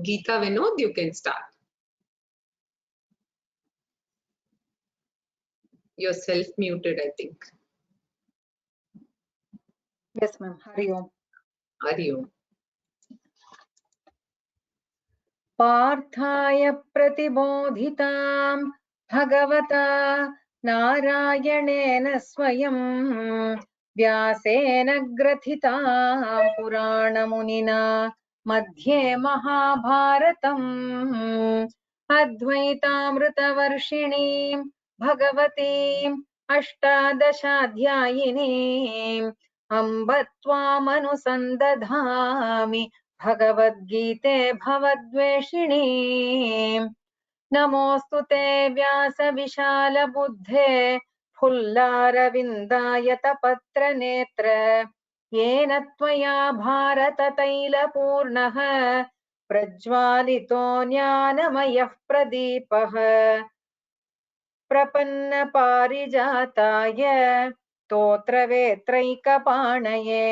Geeta Vinod, you can start. You're self-muted, I think. Yes, ma'am. Hari Om. Hari Om. पार्थाय प्रतिबोधितां भगवता नारायणेन स्वयं व्यासेन ग्रथितां पुराणमुनिना मध्ये महाभारतम् अद्वैतामृतवर्षिणीं भगवतीम् अष्टादशाध्यायिनीम् अम्ब त्वामनुसन्दधामि भगवद्गीते भवद्वेषिणी नमोऽस्तु ते व्यासविशालबुद्धे फुल्लारविन्दायतपत्रनेत्र येन त्वया भारततैलपूर्णः प्रज्वालितो ज्ञानमयः प्रदीपः प्रपन्नपारिजाताय स्तोत्रवेत्रैकपाणये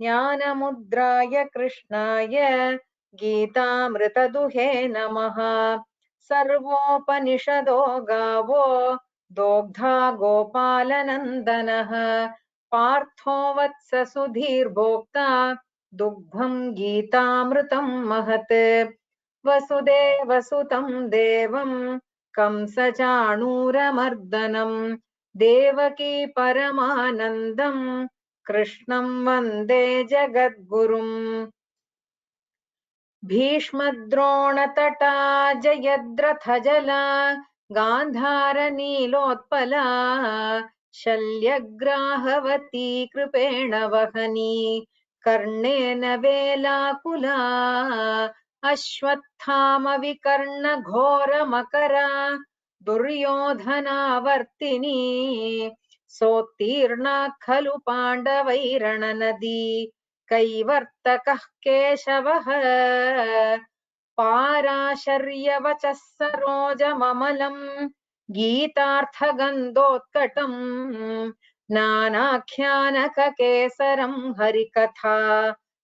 ज्ञानमुद्राय कृष्णाय गीतामृतदुहे नमः। सर्वोपनिषदो गावो दोग्धा गोपालनन्दनः पार्थो वत्स सुधीर्भोक्ता दुग्धं गीतामृतं महत् वसुदेवसुतं देवं कंसचाणूरमर्दनं देवकी परमानन्दं कृष्णं वन्दे जगद्गुरुम् भीष्मद्रोणतटा जयद्रथजला गान्धारनीलोत्पला शल्यग्राहवती कृपेण वहनी कर्णेन वेलाकुला अश्वत्थामविकर्णघोरमकरा दुर्योधनावर्तिनी सोत्तीर्णा खलु पाण्डवैरणनदी कैवर्तकः केशवः पाराशर्यवचः सरोजममलं गीतार्थगन्धोत्कटम् नानाख्यानककेसरं हरिकथा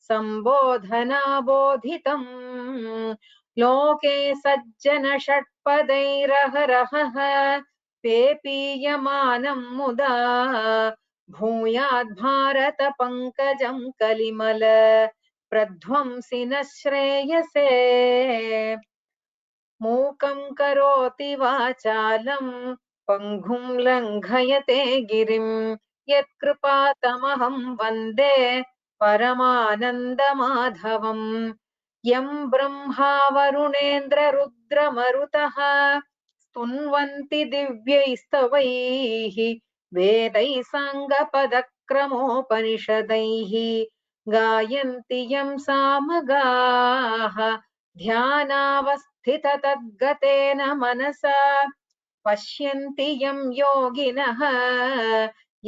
सम्बोधनाबोधितम् लोके सज्जन षट्पदैरहरहः पेपीयमानं मुदा भूयाद् भारत पंकजं कलिमल प्रध्वंसि न श्रेयसे मूकं करोति वाचालं पंगुं लंघयते गिरिं यत्कृपातमहं वन्दे परमानन्दमाधवम् यं ब्रह्मा वरुणेन्द्र रुद्रमरुतः स्तुन्वन्ति दिव्यैस्तवैः वेदैः साङ्गपदक्रमोपनिषदैः गायन्ति यं सामगाः ध्यानावस्थिततद्गतेन मनसा पश्यन्ति यं योगिनः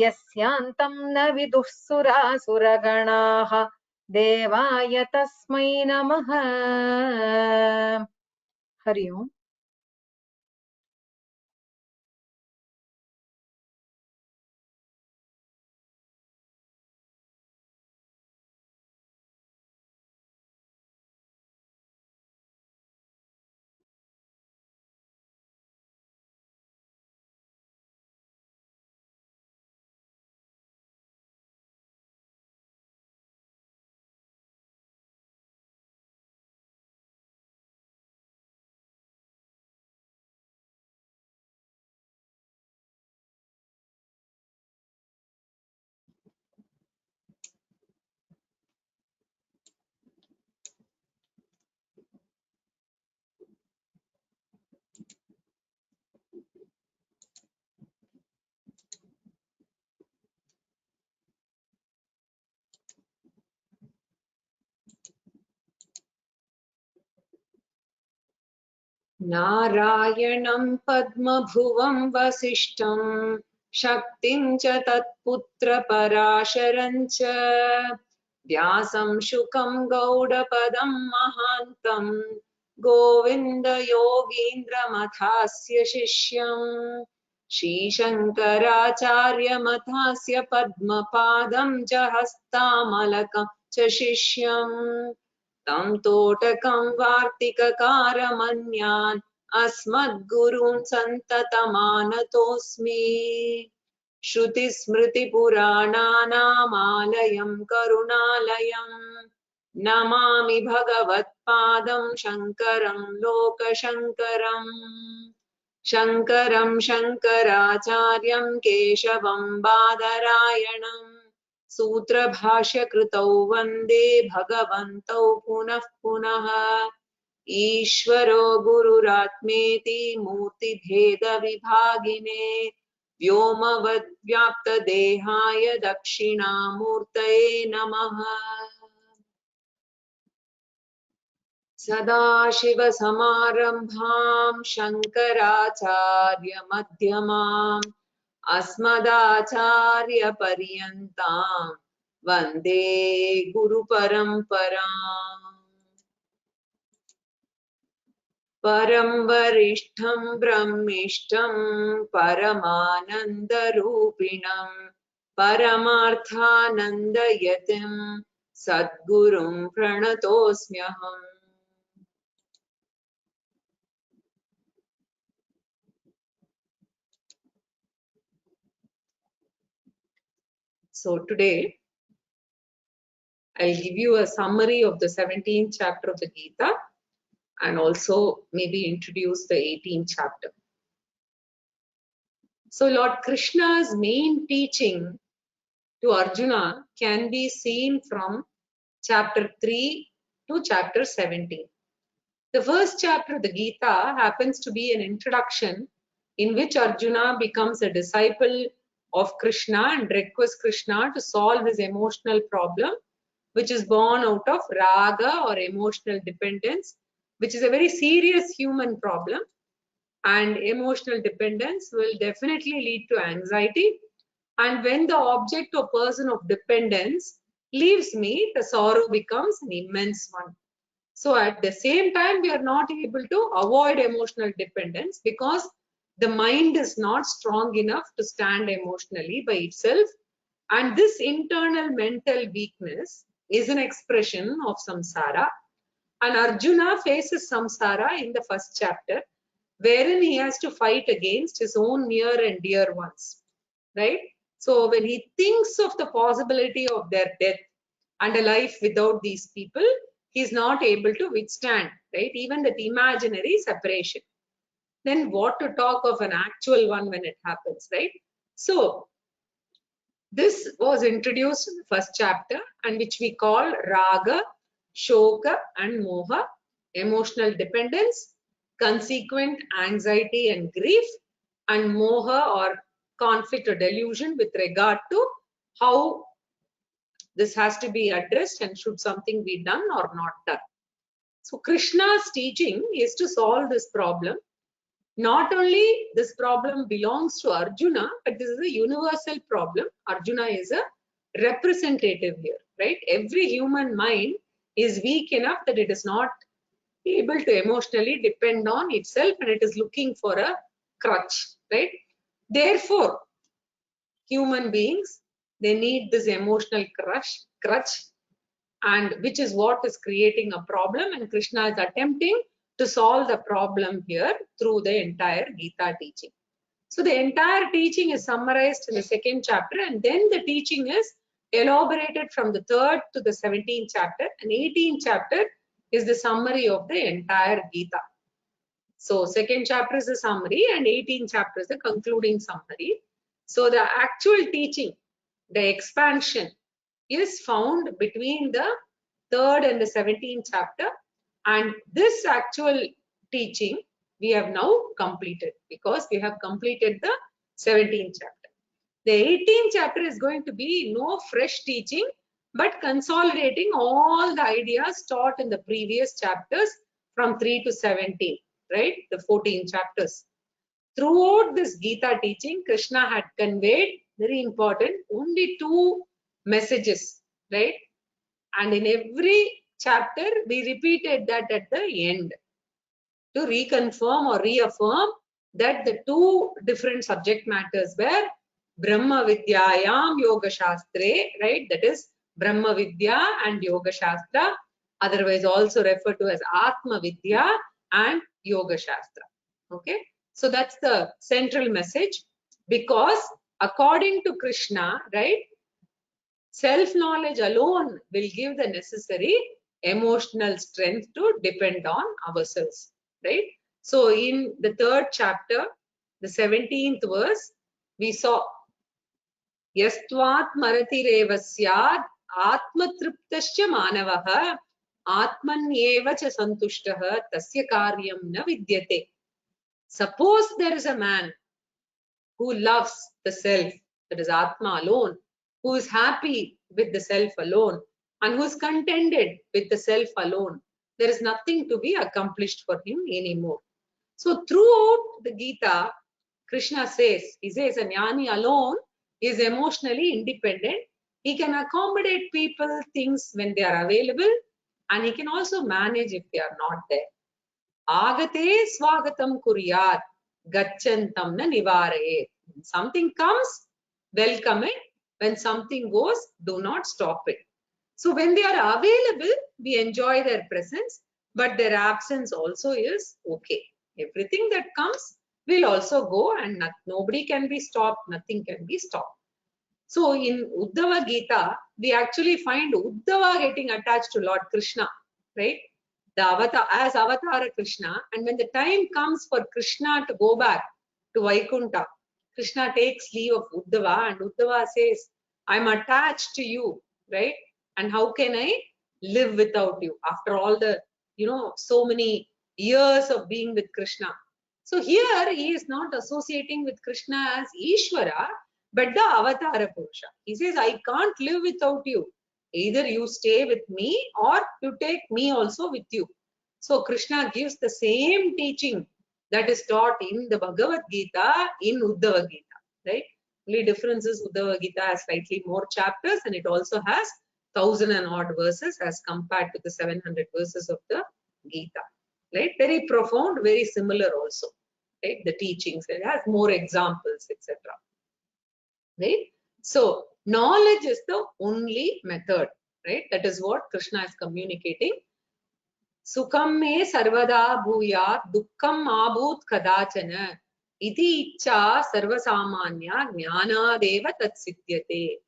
यस्यान्तं न विदुः सुरासुरगणाः देवाय तस्मै नमः। हरि ओम्। नारायणं पद्मभुवं वसिष्ठं शक्तिं च तत्पुत्रपराशरं च व्यासं शुकं गौडपदं महान्तं गोविन्दयोगीन्द्रमथास्य शिष्यम् श्रीशङ्कराचार्यमथास्य पद्मपादं च हस्तामलकं च शिष्यम् तं तोटकं वार्तिककारमन्यान् अस्मद्गुरून् सन्ततमानतोऽस्मि श्रुतिस्मृतिपुराणानामालयं करुणालयं नमामि भगवत्पादं शङ्करं लोकशङ्करम् शङ्करं शङ्कराचार्यं केशवं बादरायणम् सूत्रभाष्यकृतौ वन्दे भगवन्तौ पुनः पुनः ईश्वरो गुरुरात्मेति मूर्तिभेदविभागिने व्योमवद्व्याप्तदेहाय दक्षिणामूर्तये नमः सदाशिवसमारम्भां शङ्कराचार्यमध्यमाम् अस्मदाचार्यपर्यन्तां वन्दे गुरुपरम्पराम् परं वरिष्ठं ब्रह्मिष्ठं परमानन्दरूपिणं परमार्थानन्दयतिं सद्गुरुं प्रणतोऽस्म्यहम् So today I'll give you a summary of the 17th chapter of the Gita and also maybe introduce the 18th chapter. So Lord Krishna's main teaching to Arjuna can be seen from chapter 3 to chapter 17. The first chapter of the Gita happens to be an introduction in which Arjuna becomes a disciple of Krishna and requests Krishna to solve his emotional problem, which is born out of raga or emotional dependence, which is a very serious human problem. And emotional dependence will definitely lead to anxiety. And when the object or person of dependence leaves me, the sorrow becomes an immense one. So at the same time, we are not able to avoid emotional dependence because the mind is not strong enough to stand emotionally by itself. And this internal mental weakness is an expression of samsara. And Arjuna faces samsara in the first chapter, wherein he has to fight against his own near and dear ones, right? So when he thinks of the possibility of their death and a life without these people, he is not able to withstand, right? Even that imaginary separation. Then what to talk of an actual one when it happens, right? So this was introduced in the first chapter and which we call raga, shoka and moha, emotional dependence, consequent anxiety and grief, and moha or conflict or delusion with regard to how this has to be addressed and should something be done or not done. So Krishna's teaching is to solve this problem. Not only this problem belongs to Arjuna, but this is a universal problem. Arjuna is a representative here, right? Every human mind is weak enough that it is not able to emotionally depend on itself and it is looking for a crutch, right? Therefore, human beings, they need this emotional crutch, and which is what is creating a problem, and Krishna is attempting to solve the problem here through the entire Gita teaching. So the entire teaching is summarized in the second chapter, and then the teaching is elaborated from the 3rd to the 17th chapter, and 18th chapter is the summary of the entire Gita. So second chapter is the summary and 18th chapter is the concluding summary. So the actual teaching, the expansion, is found between the 3rd and the 17th chapter, and this actual teaching we have now completed because we have completed the 17th chapter. The 18th chapter is going to be no fresh teaching but consolidating all the ideas taught in the previous chapters from 3 to 17, right? The 14 chapters. Throughout this Gita teaching, Krishna had conveyed, very important, only 2 messages, right? And in every chapter, we repeated that at the end to reconfirm or reaffirm that the 2 different subject matters were Brahma Vidyayam Yoga Shastre, right? That is Brahma Vidya and Yoga Shastra. otherwise also referred to as Atma Vidya and Yoga Shastra. Okay, so that's the central message, because according to Krishna, right, self-knowledge alone will give the necessary emotional strength to depend on ourselves, right? So in the 3rd chapter, the 17th verse, we saw Yastvat Maratireva Syad Atmatriptasya Manavaha Atmanyeva cha Santushtaha Tasya Karyam Na Vidyate. Suppose there is a man who loves the self, that is Atma alone, who is happy with the self alone, and who is contented with the self alone, there is nothing to be accomplished for him anymore. So throughout the Gita, Krishna says, he says a jnani alone is emotionally independent. He can accommodate people, things when they are available, and he can also manage if they are not there. Agate swagatam kuryat, gacchantam na nivarayet. When something comes, welcome it. When something goes, do not stop it. So when they are available, we enjoy their presence, but their absence also is okay. Everything that comes will also go, and nobody can be stopped, nothing can be stopped. So in Uddhava Gita, we actually find Uddhava getting attached to Lord Krishna, right? The avatar, as Avatara Krishna, and when the time comes for Krishna to go back to Vaikunta, Krishna takes leave of Uddhava, and Uddhava says, I'm attached to you, right? And how can I live without you after all the, so many years of being with Krishna? So here he is not associating with Krishna as Ishvara, but the Avatara Purusha. He says, I can't live without you. Either you stay with me or you take me also with you. So Krishna gives the same teaching that is taught in the Bhagavad Gita in Uddhava Gita, right? Only difference is Uddhava Gita has slightly more chapters, and it also has 1,000 and odd verses as compared to the 700 verses of the Gita, right? Very profound, very similar also, right? The teachings, it has more examples, etc. Right? So knowledge is the only method, right? That is what Krishna is communicating. Sukham me sarvada bhuyat dukkham abhut kadachana iti icha sarvasamanya jnanadeva tatsityate.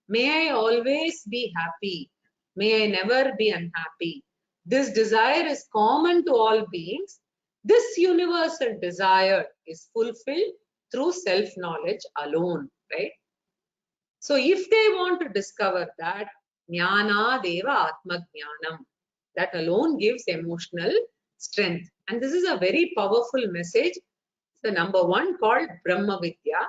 May I always be happy. May I never be unhappy. This desire is common to all beings. This universal desire is fulfilled through self-knowledge alone, right? So if they want to discover that, jnana deva atma jnanam, that alone gives emotional strength. And this is a very powerful message. The number 1 called Brahma Vidya.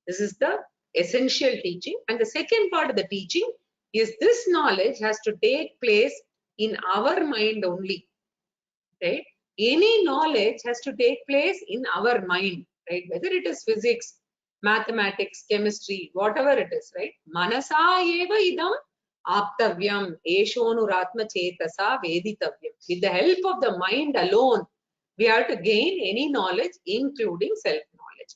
This is the essential teaching. And the second part of the teaching is this knowledge has to take place in our mind only, right? Any knowledge has to take place in our mind, right? Whether it is physics, mathematics, chemistry, whatever it is, right? Manasa eva idam aptavyam eshonuratma chetasa veditavyam. With the help of the mind alone, we have to gain any knowledge, including self-knowledge,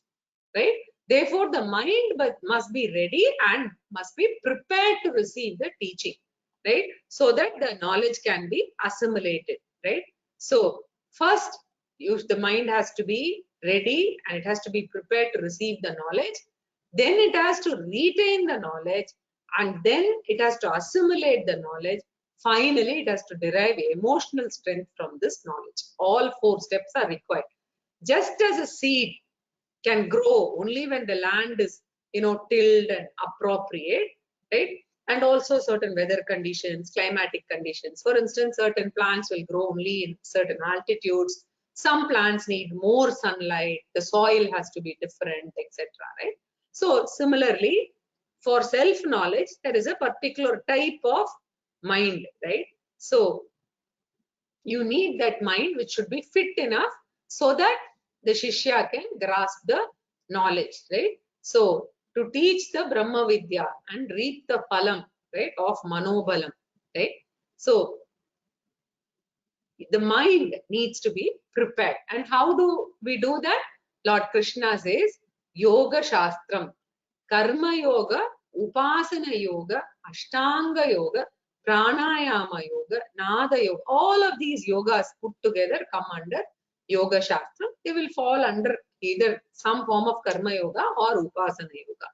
right? Therefore, the mind must be ready and must be prepared to receive the teaching, right? So that the knowledge can be assimilated, right? So first, the mind has to be ready and it has to be prepared to receive the knowledge. Then it has to retain the knowledge, and then it has to assimilate the knowledge. Finally, it has to derive emotional strength from this knowledge. All 4 steps are required. Just as a seed can grow only when the land is, tilled and appropriate, right? And also certain weather conditions, climatic conditions. For instance, certain plants will grow only in certain altitudes. Some plants need more sunlight. The soil has to be different, etc. Right? So similarly, for self-knowledge, there is a particular type of mind, right? So you need that mind which should be fit enough so that the Shishya can grasp the knowledge, right? So to teach the Brahma Vidya and reap the phalam, right, of Manobalam, right? So the mind needs to be prepared. And how do we do that? Lord Krishna says, Yoga Shastram, Karma Yoga, Upasana Yoga, Ashtanga Yoga, Pranayama Yoga, Nada Yoga. All of these yogas put together come under Yoga Shastra. They will fall under either some form of Karma Yoga or Upasana Yoga.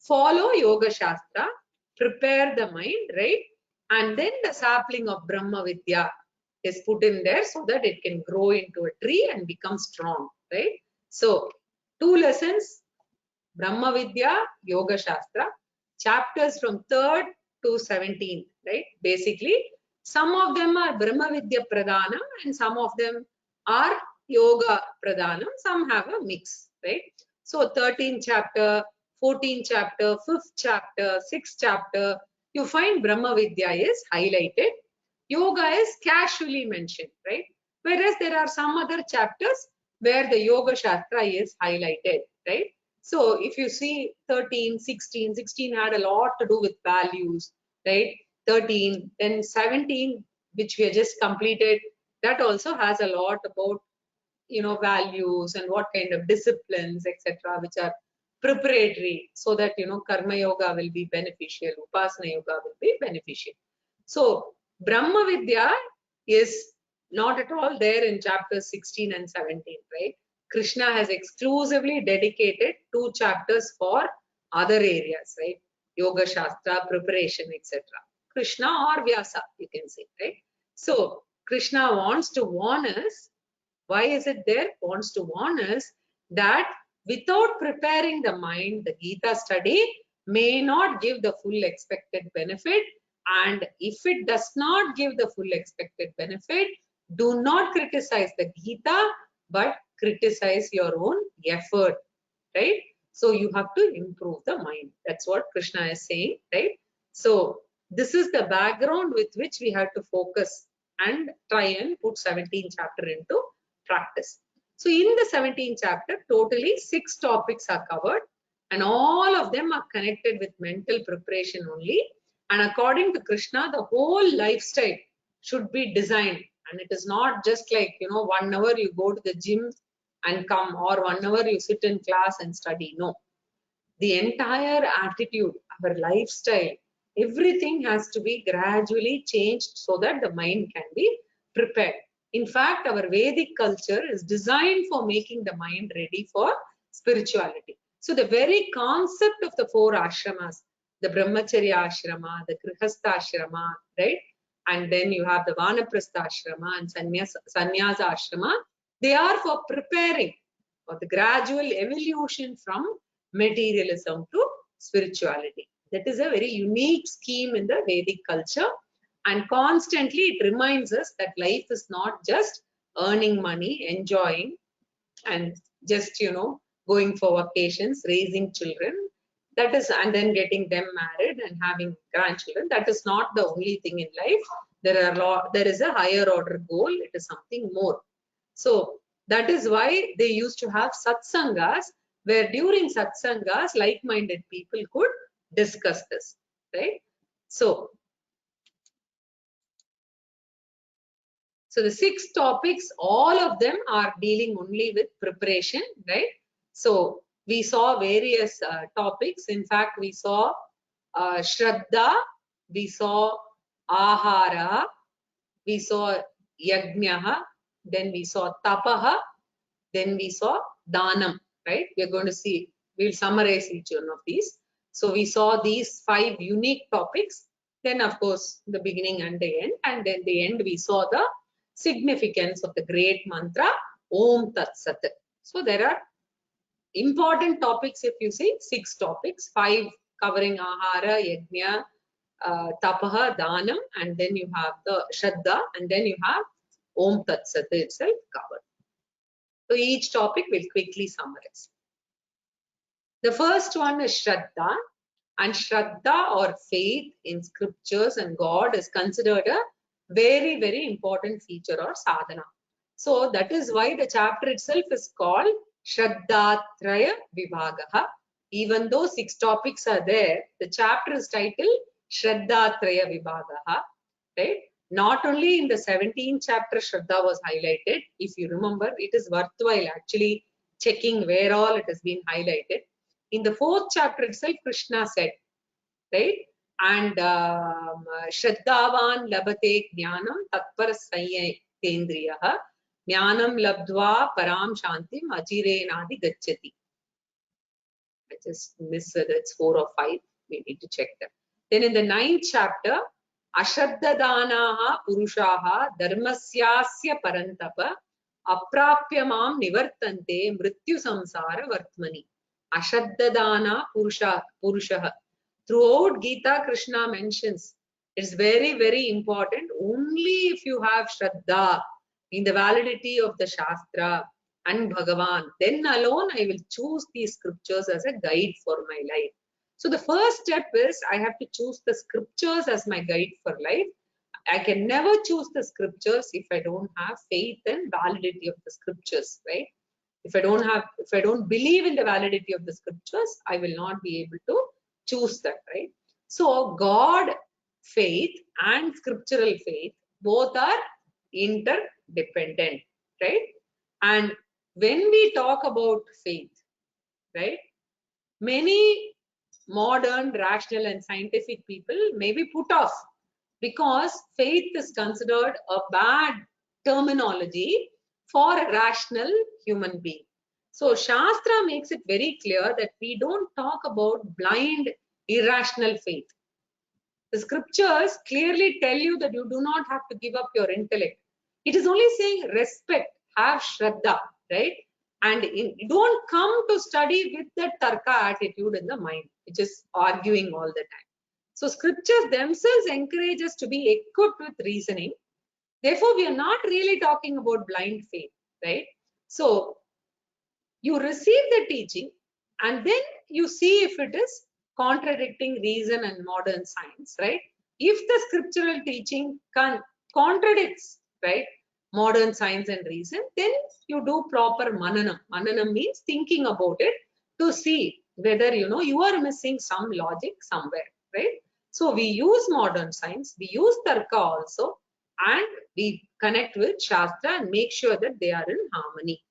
Follow Yoga Shastra, prepare the mind, right? And then the sapling of Brahma Vidya is put in there so that it can grow into a tree and become strong, right? So, 2 lessons, Brahma Vidya, Yoga Shastra, chapters from 3rd to 17th, right? Basically, some of them are Brahma Vidya Pradhanam and some of them are Yoga Pradhanam. Some have a mix, right? So 13th chapter, 14th chapter, 5th chapter, 6th chapter, you find Brahma Vidya is highlighted. Yoga is casually mentioned, right? Whereas there are some other chapters where the Yoga Shastra is highlighted, right? So if you see 13, 16, 16 had a lot to do with values, right? 13, then 17, which we have just completed, that also has a lot about, values and what kind of disciplines, etc., which are preparatory so that, Karma Yoga will be beneficial, Upasana Yoga will be beneficial. So Brahma Vidya is not at all there in chapters 16 and 17, right? Krishna has exclusively dedicated 2 chapters for other areas, right? Yoga Shastra, preparation, etc. Krishna or Vyasa, you can say, right? So Krishna wants to warn us. Why is it there? Wants to warn us that without preparing the mind, the Gita study may not give the full expected benefit. And if it does not give the full expected benefit, do not criticize the Gita, but criticize your own effort, right? So you have to improve the mind. That's what Krishna is saying, right? So this is the background with which we have to focus and try and put 17th chapter into practice. So in the 17th chapter, totally 6 topics are covered and all of them are connected with mental preparation only. And according to Krishna, the whole lifestyle should be designed. And it is not just like, 1 hour you go to the gym and come, or 1 hour you sit in class and study. No. The entire attitude, our lifestyle, everything has to be gradually changed so that the mind can be prepared. In fact, our Vedic culture is designed for making the mind ready for spirituality. So the very concept of the 4 ashramas, the Brahmacharya ashrama, the Grihastha ashrama, right? And then you have the Vanaprastha ashrama and Sannyasa ashrama. They are for preparing for the gradual evolution from materialism to spirituality. That is a very unique scheme in the Vedic culture. And constantly it reminds us that life is not just earning money, enjoying, and just, going for vacations, raising children. That is, and then getting them married and having grandchildren. That is not the only thing in life. There is a higher order goal. It is something more. So that is why they used to have satsangas, where during satsangas, like-minded people could discuss this, right? So the 6 topics, all of them are dealing only with preparation, right? So we saw various topics. In fact, we saw Shraddha, we saw Ahara, we saw Yajnaha, then we saw Tapaha, then we saw Danam, right? We're going to see, we'll summarize each one of these. So we saw these 5 unique topics. Then, of course, the beginning and the end. And then the end, we saw the significance of the great mantra, Om Tat Sat. So there are important topics, if you see, 6 topics, 5 covering Ahara, Yajna, Tapaha, Danam, and then you have the Shraddha, and then you have Om Tat Sat itself covered. So each topic will quickly summarize. The first one is Shraddha, and Shraddha or faith in scriptures and God is considered a very, very important feature or sadhana. So that is why the chapter itself is called Shraddhatraya Vibhagaha. Even though 6 topics are there, the chapter is titled Shraddhatraya Vibhagaha, right? Not only in the 17th chapter Shraddha was highlighted. If you remember, it is worthwhile actually checking where all it has been highlighted. In the 4th chapter itself, Krishna said, right? and Shraddhavan labhate jnanam tatpara sanyatendriyaha jnanam labdva param shantim ajirenadi gacchati. I just missed whether it's 4 or 5. We need to check that. Then in the 9th chapter, Ashraddadanaha Purushaha Dharmasyasya Parantapa Aprapyamam Nivartante Mrityu Samsara Vartmani. Ashraddadana Purushaha. Throughout Gita, Krishna mentions it's very, very important. Only if you have Shraddha in the validity of the Shastra and Bhagavan, then alone I will choose these scriptures as a guide for my life. So the first step is I have to choose the scriptures as my guide for life. I can never choose the scriptures if I don't have faith and validity of the scriptures, right? If I don't believe in the validity of the scriptures, I will not be able to choose that, right? So God faith and scriptural faith both are interdependent, right? And when we talk about faith, right, many modern rational and scientific people may be put off because faith is considered a bad terminology for a rational human being. So Shastra makes it very clear that we don't talk about blind, irrational faith. The scriptures clearly tell you that you do not have to give up your intellect. It is only saying respect, have Shraddha, right? And don't come to study with that Tarka attitude in the mind, which is arguing all the time. So scriptures themselves encourage us to be equipped with reasoning. Therefore, we are not really talking about blind faith, right? So you receive the teaching and then you see if it is contradicting reason and modern science, right? If the scriptural teaching contradicts, right, modern science and reason, then you do proper mananam. Mananam means thinking about it to see whether you are missing some logic somewhere, right? So we use modern science, we use Tarka also, and we connect with Shastra and make sure that they are in harmony.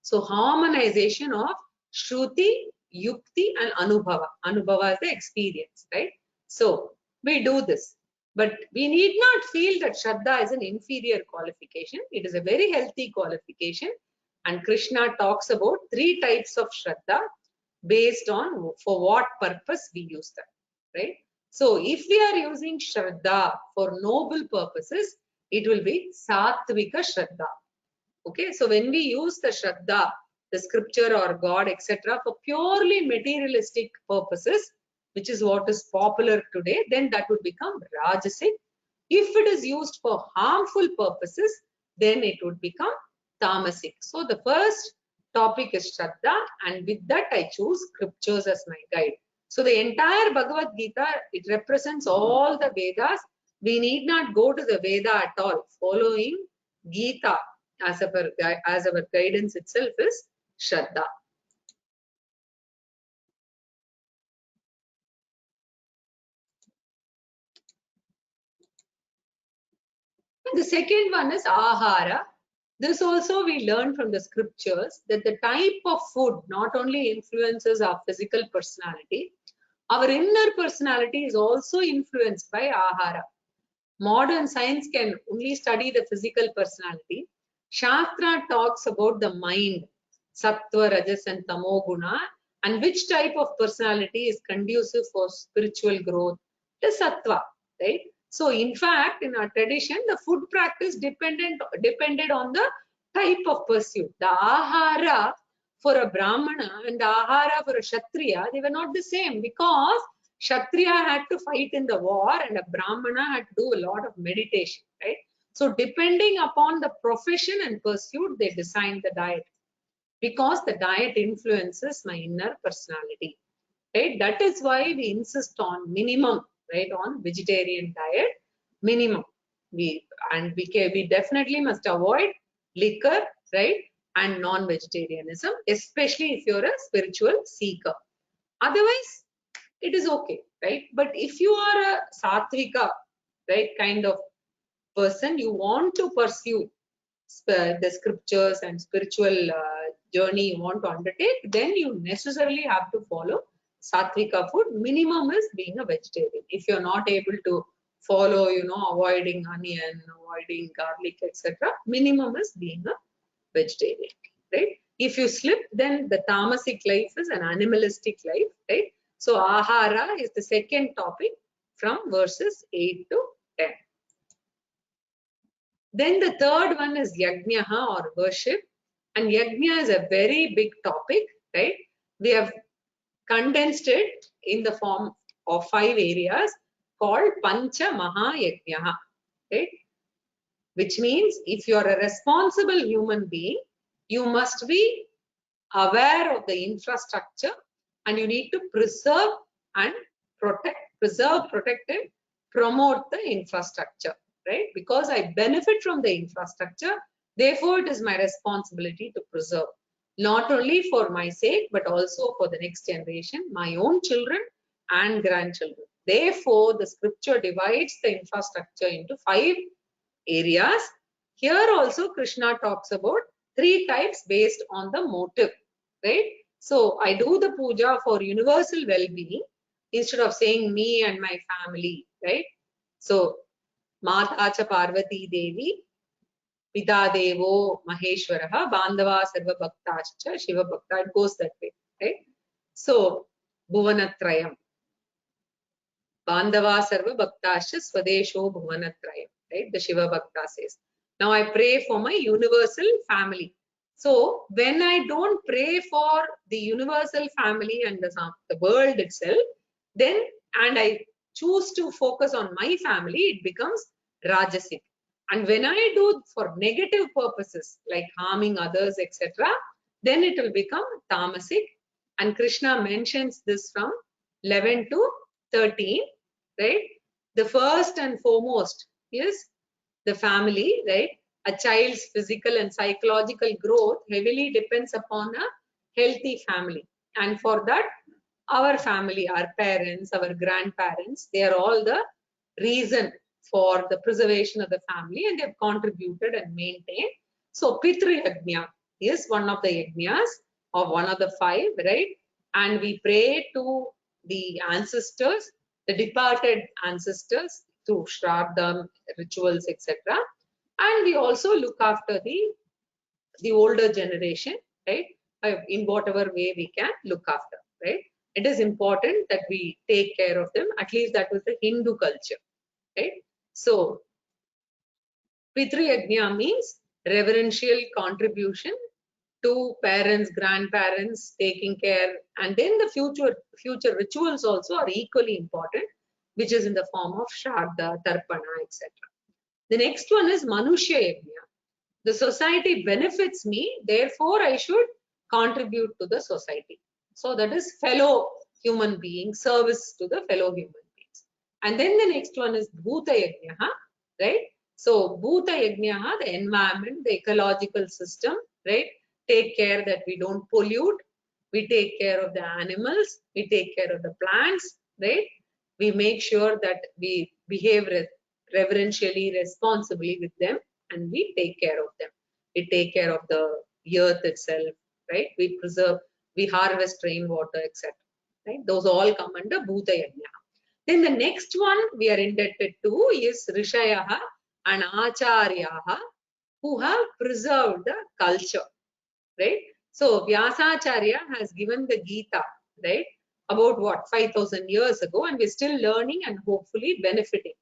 So harmonization of Shruti, Yukti and Anubhava. Anubhava is the experience, right? So we do this. But we need not feel that Shraddha is an inferior qualification. It is a very healthy qualification. And Krishna talks about 3 types of Shraddha based on for what purpose we use them, right? So if we are using Shraddha for noble purposes, it will be Sattvika Shraddha. Okay, so when we use the Shraddha, the scripture or God, etc., for purely materialistic purposes, which is what is popular today, then that would become Rajasic. If it is used for harmful purposes, then it would become Tamasic. So the first topic is Shraddha, and with that I choose scriptures as my guide. So the entire Bhagavad Gita, it represents all the Vedas. We need not go to the Veda at all. Following Gita as our guidance itself is Shraddha. And the second one is Ahara. This also we learn from the scriptures that the type of food not only influences our physical personality, our inner personality is also influenced by Ahara. Modern science can only study the physical personality. Shastra talks about the mind, Sattva, Rajas and Tamo Guna, and which type of personality is conducive for spiritual growth. The Sattva, right? So in fact, in our tradition, the food practice depended on the type of pursuit. The Ahara for a Brahmana and the Ahara for a Kshatriya, they were not the same because Kshatriya had to fight in the war and a Brahmana had to do a lot of meditation, right? So depending upon the profession and pursuit, they designed the diet because the diet influences my inner personality, right? That is why we insist on minimum, right, on vegetarian diet, minimum. We definitely must avoid liquor, right, and non-vegetarianism, especially if you're a spiritual seeker. Otherwise, it is okay, right? But if you are a Sattvika, right, kind of person, you want to pursue the scriptures and spiritual journey you want to undertake, then you necessarily have to follow Satvika food, minimum is being a vegetarian. If you're not able to follow, avoiding onion, avoiding garlic, etc., minimum is being a vegetarian, right? If you slip, then the tamasic life is an animalistic life, right? So ahara is the second topic from verses 8 to 10. Then the third one is yajnaha or worship. And yajna is a very big topic, right? We have condensed it in the form of 5 areas called Pancha Mahayajnaha, right? Which means if you are a responsible human being, you must be aware of the infrastructure and you need to preserve, protect and promote the infrastructure, right? Because I benefit from the infrastructure, therefore it is my responsibility to preserve, not only for my sake, but also for the next generation, my own children and grandchildren. Therefore, the scripture divides the infrastructure into 5 areas. Here also Krishna talks about 3 types based on the motive, right? So I do the puja for universal well-being instead of saying me and my family, right? So Mata cha Parvati Devi, Pita Devo Maheshwaraha, Bandhava Sarva Bhaktascha, Shiva Bhakta, it goes that way, right? So Bhuvanatrayam, Bandhava Sarva Bhaktascha, Swadesho Bhuvanatrayam, right? The Shiva Bhakta says. Now I pray for my universal family. So when I don't pray for the universal family and the world itself, then and I choose to focus on my family, it becomes Rajasic. And when I do for negative purposes like harming others, etc., then it will become Tamasic. And Krishna mentions this from 11 to 13, right? The first and foremost is the family, right? A child's physical and psychological growth heavily depends upon a healthy family. And for that, our family, our parents, our grandparents, they are all the reason for the preservation of the family and they have contributed and maintained. So Pitru Yajna is one of the yajnas of one of the 5, right? And we pray to the ancestors, the departed ancestors through Shraddha, rituals, etc. And we also look after the older generation, right? In whatever way we can look after, right? It is important that we take care of them. At least that was the Hindu culture, right? So Pitru Yajna means reverential contribution to parents, grandparents, taking care, and then the future rituals also are equally important, which is in the form of Shraddha, Tarpana, etc. The next one is Manushya Yajna. The society benefits me, therefore I should contribute to the society. So that is fellow human being, service to the fellow human beings. And then the next one is Bhuta Yajna, right? So Bhuta Yajna, the environment, the ecological system, right? Take care that we don't pollute. We take care of the animals. We take care of the plants, right? We make sure that we behave reverentially, responsibly with them, and we take care of them. We take care of the earth itself, right? We preserve, we harvest rainwater, etc. Right? Those all come under Bhuta Yajna. Then the next one we are indebted to is Rishayaha and Acharyaha, who have preserved the culture, right? So Vyasacharya has given the Gita, right? About what, 5,000 years ago, and we're still learning and hopefully benefiting.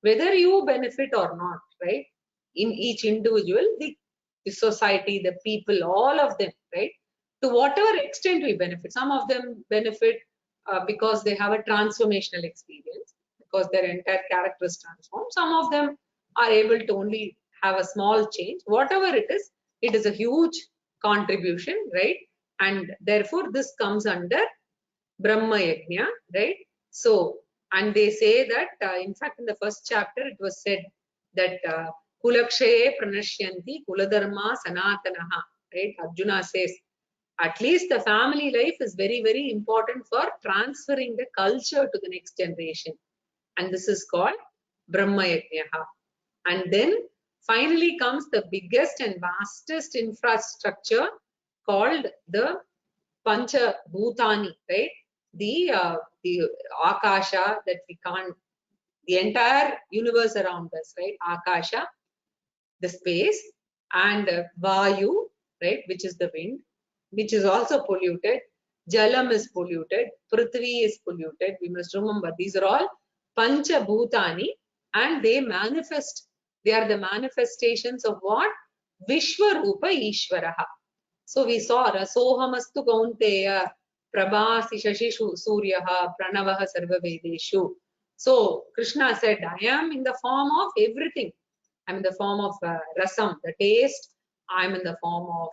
Whether you benefit or not, right? In each individual, the society, the people, all of them, right? To whatever extent we benefit. Some of them benefit because they have a transformational experience, because their entire character is transformed. Some of them are able to only have a small change. Whatever it is a huge contribution, right? And therefore this comes under Brahma Yajna, right? So, and they say that in fact in the first chapter it was said that Kulakshaye Pranashyanti Kuladharma Sanatanaha, right? Arjuna says at least the family life is very, very important for transferring the culture to the next generation. And this is called Brahma Yajna. And then finally comes the biggest and vastest infrastructure called the Pancha Bhutani, right? the Akasha, that we can't, the entire universe around us, right? Akasha, the space, and Vayu, right, which is the wind, which is also polluted. Jalam is polluted. Prithvi is polluted. We must remember these are all Pancha Bhutani, and they manifest. They are the manifestations of what? Vishwarupa Ishvaraha. So we saw Rasohamastu Kaunteya Prabhasi Shashi Suryaha Pranavaha Sarva Vedeshu. So Krishna said, I am in the form of everything. I'm in the form of rasam, the taste. I'm in the form of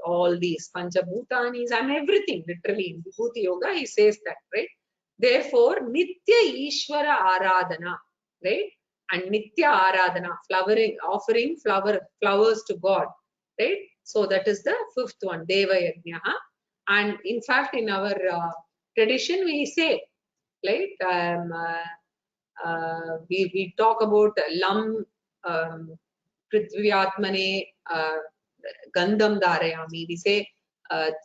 all these panchabhutanis. I'm everything, literally. In Vibhuti Yoga, he says that, right? Therefore, Nitya Ishvara Aradhana, right? And Nitya Aradhana, offering flowers to God, right? So that is the fifth one, Deva Yajnaha. And in fact, in our tradition, we say, right? We talk about Lam Prithvyatmane Gandham Dharayami. We say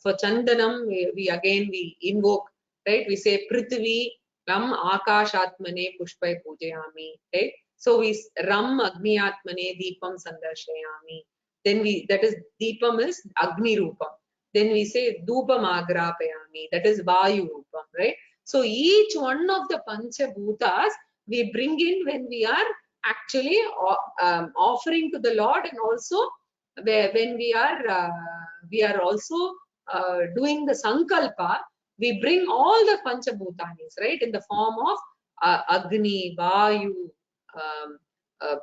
for Chandanam, we invoke, right? We say Prithvi Ram Akashatmane Pushpai Pujayami, right? So we Ram Agniatmane Deepam Sandarshayami. Then that is Deepam is Agni Rupam. Then we say Dupam Agrapayami, that is Vayu Rupam, right? So each one of the Pancha Bhutas we bring in when we are actually offering to the Lord, and also when we are also doing the Sankalpa, we bring all the Panchabhutanis, right, in the form of Agni, Vayu,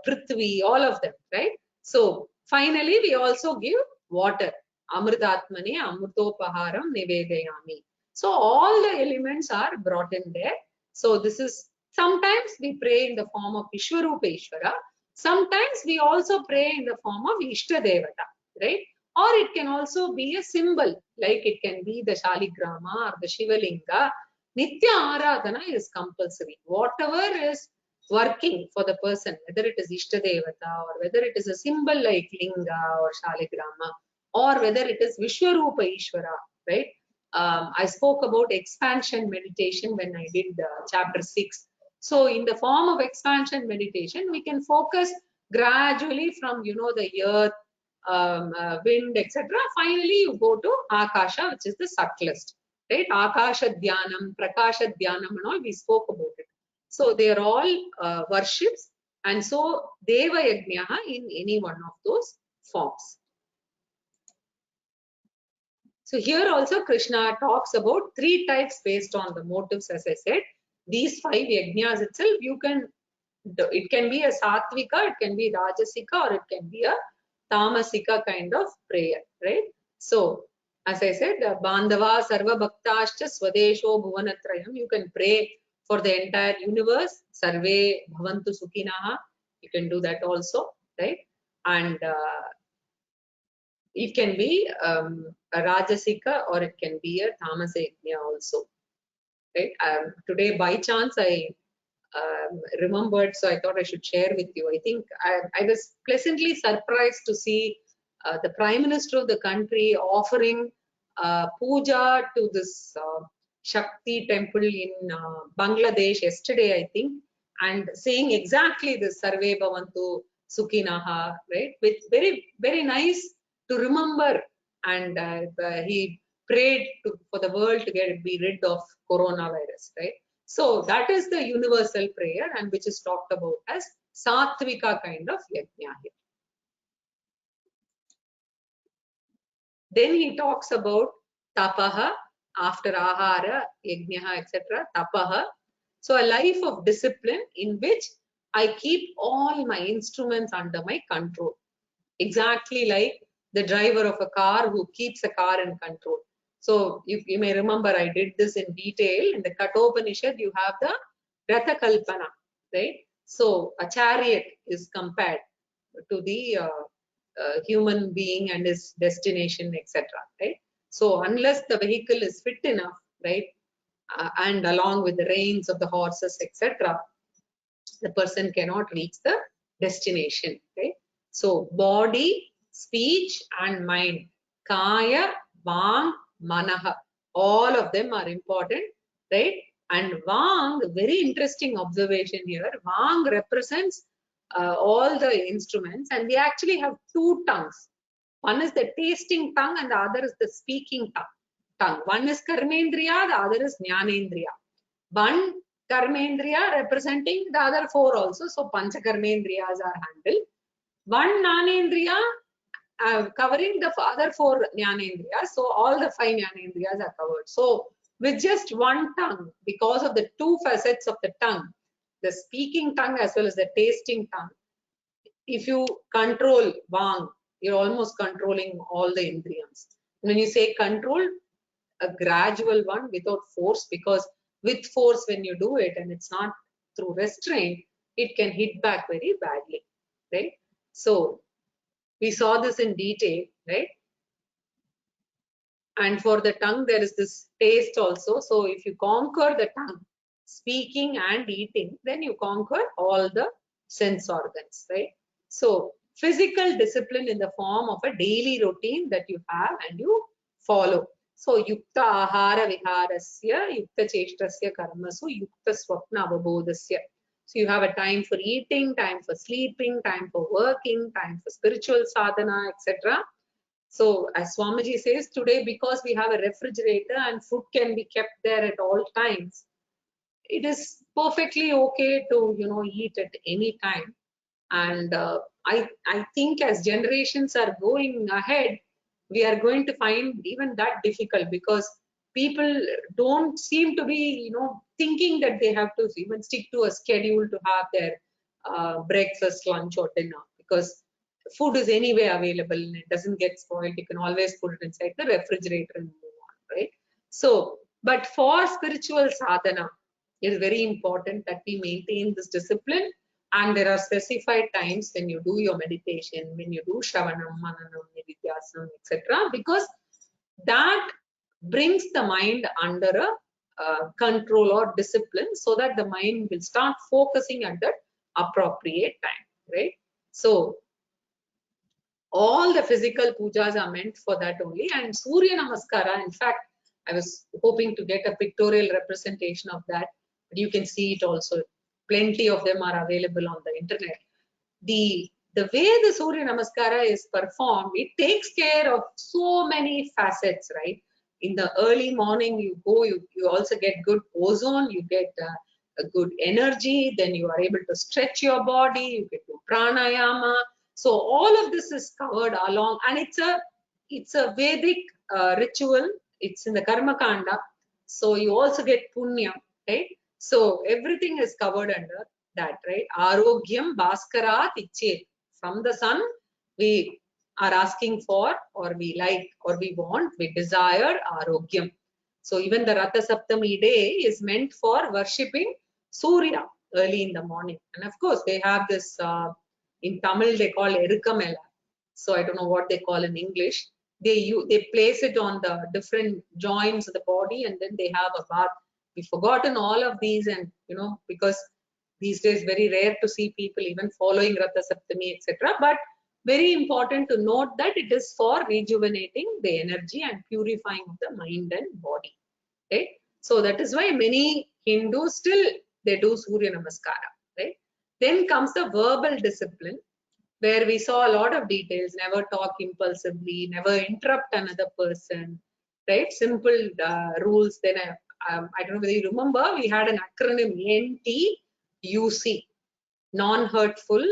Prithvi, all of them, right? So finally, we also give water. Amritatmane Amrutopaharam Nivedayami. So all the elements are brought in there. So this is, sometimes we pray in the form of Ishwarupa Ishvara. Sometimes we also pray in the form of Ishta Devata, right? Or it can also be a symbol, like it can be the Shaligrama or the Shivalinga. Nitya Aradhana is compulsory. Whatever is working for the person, whether it is Ishta Devata or whether it is a symbol like Linga or Shaligrama, or whether it is Vishwarupa Ishvara, right? I spoke about expansion meditation when I did chapter 6. So in the form of expansion meditation, we can focus gradually from, the earth, wind, etc. Finally, you go to Akasha, which is the subtlest, right? Akasha Dhyanam, Prakasha Dhyanam and all, we spoke about it. So they are all worships, and so Deva Yajnaha in any one of those forms. So here also Krishna talks about 3 types based on the motives, as I said. These 5 yajnas itself, it can be a sattvika, it can be rajasika, or it can be a tamasika kind of prayer, right? So, as I said, Bandhava Sarva Bhaktascha Swadesho Bhuvanatrayam, you can pray for the entire universe, Sarve Bhavantu Sukhinaha, you can do that also, right? And it can be a Rajasika or it can be a Tamasa Yajna also, right? Today, by chance, I remembered, so I thought I should share with you. I think I was pleasantly surprised to see the Prime Minister of the country offering puja to this Shakti temple in Bangladesh yesterday, I think, and saying exactly this Sarve Bhavantu Sukhinaha, right? With very, very nice to remember, and he prayed for the world to be rid of coronavirus, right? So that is the universal prayer, and which is talked about as Sattvika kind of yajna here. Then he talks about tapaha, after ahara, yajnaha, etc. Tapaha. So a life of discipline in which I keep all my instruments under my control. Exactly like the driver of a car who keeps a car in control. So you may remember, I did this in detail. In the Kathopanishad, you have the Ratha Kalpana, right? So a chariot is compared to the human being and his destination, etc. Right? So unless the vehicle is fit enough, right, and along with the reins of the horses, etc., the person cannot reach the destination. Right? So body, speech, and mind, kaya, vam, manaha, all of them are important. right? And Vang, very interesting observation here. Vang represents all the instruments, and we actually have two tongues. One is the tasting tongue, and the other is the speaking tongue. One is Karmendriya, the other is Jnanendriya. One Karmendriya representing the other four also. So Pancha Karmendriyas are handled. One Jnanendriya covering the other four Jnanendriyas. So all the five Jnanendriyas are covered. So with just one tongue, because of the two facets of the tongue, the speaking tongue as well as the tasting tongue, if you control Vang, you're almost controlling all the Indriyams. When you say control, a gradual one without force, because with force, when you do it and it's not through restraint, it can hit back very badly, right? So we saw this in detail, right? And for the tongue, there is this taste also. So if you conquer the tongue, speaking and eating, then you conquer all the sense organs, right? So physical discipline in the form of a daily routine that you have and you follow. So yukta ahara viharasya, yukta cheshtasya karmasu, yukta swapna avabodhasya. So you have a time for eating, time for sleeping, time for working, time for spiritual sadhana, etc. So as Swamiji says, today because we have a refrigerator and food can be kept there at all times, it is perfectly okay to eat at any time. And I think as generations are going ahead, we are going to find even that difficult, because people don't seem to be thinking that they have to even stick to a schedule to have their breakfast, lunch or dinner, because food is anyway available and it doesn't get spoiled. You can always put it inside the refrigerator and move on, right? So, but for spiritual sadhana, it is very important that we maintain this discipline, and there are specified times when you do your meditation, when you do Shravanam, Mananam, Nididhyasana, etc. Because that brings the mind under a control or discipline, so that the mind will start focusing at that appropriate time, right? So all the physical pujas are meant for that only. And Surya Namaskara, in fact, I was hoping to get a pictorial representation of that, but you can see it also. Plenty of them are available on the internet. The way the Surya Namaskara is performed, it takes care of so many facets, right? In the early morning, you go, you also get good ozone, you get a good energy, then you are able to stretch your body, you get to pranayama. So all of this is covered along, and it's a Vedic ritual. It's in the Karma Kanda, so you also get punya, right? So everything is covered under that, right? Arogyam Bhaskarat Ichet. From the sun, we are asking for, or we like, or we want, we desire Arogyam. So even the Ratha Saptami day is meant for worshipping Surya early in the morning. And of course, they have this, in Tamil, they call Erukamela. So I don't know what they call in English. They place it on the different joints of the body, and then they have a bath. We've forgotten all of these, and because these days very rare to see people even following Ratha Saptami, etc. But very important to note that it is for rejuvenating the energy and purifying of the mind and body, right? So that is why many Hindus still they do Surya Namaskara, right? Then comes the verbal discipline, where we saw a lot of details. Never talk impulsively, never interrupt another person, right? Simple rules. Then I don't know whether you remember, we had an acronym NTUC: non-hurtful,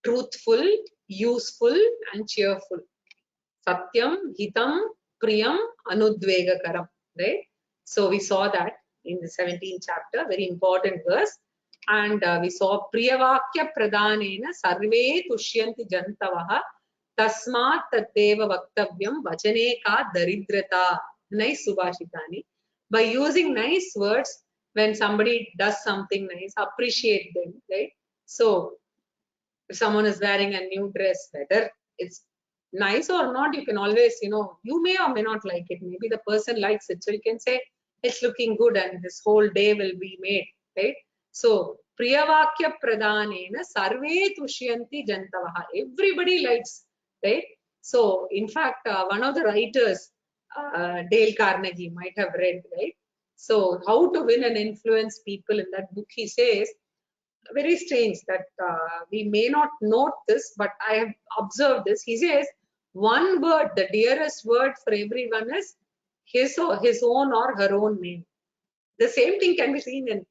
truthful, useful, and cheerful. Satyam, Hitam, Priyam, Anudvegakaram, right? So we saw that in the 17th chapter, very important verse. And we saw Priyavakya Pradhanena Sarve Tushyanti Jantavaha Tasmat Tatteva Vaktavyam Vachane Ka Daridrata. Nice Subhashitani. By using nice words, when somebody does something nice, appreciate them, right? So if someone is wearing a new dress, whether it's nice or not, you can always, you may or may not like it. Maybe the person likes it. So you can say, it's looking good and this whole day will be made, right? So, Priyavakya Pradhanena Sarve Tushyanti Jantavaha. Everybody likes, right? So, in fact, one of the writers, Dale Carnegie, might have read, right? So how to win and influence people, in that book he says, very strange that we may not note this, but I have observed this. He says one word, the dearest word for everyone is his own or her own name. The same thing can be seen in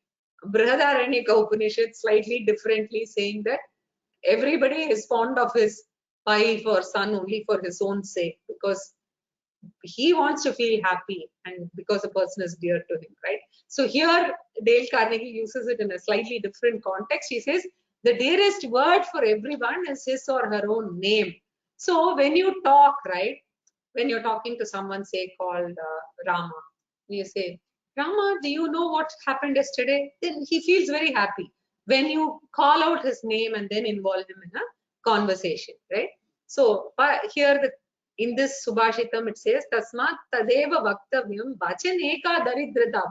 Brihadaranyaka Upanishad slightly differently, saying that everybody is fond of his wife or son only for his own sake, because he wants to feel happy and because a person is dear to him, right? So here Dale Carnegie uses it in a slightly different context. He says the dearest word for everyone is his or her own name. So when you talk, right, when you're talking to someone, say called Rama, you say, Rama, do you know what happened yesterday? Then he feels very happy when you call out his name and then involve him in a conversation, right? So here in this Subhashitam it says, Tasmat tadeva vaktavyam vachaneka daridrata.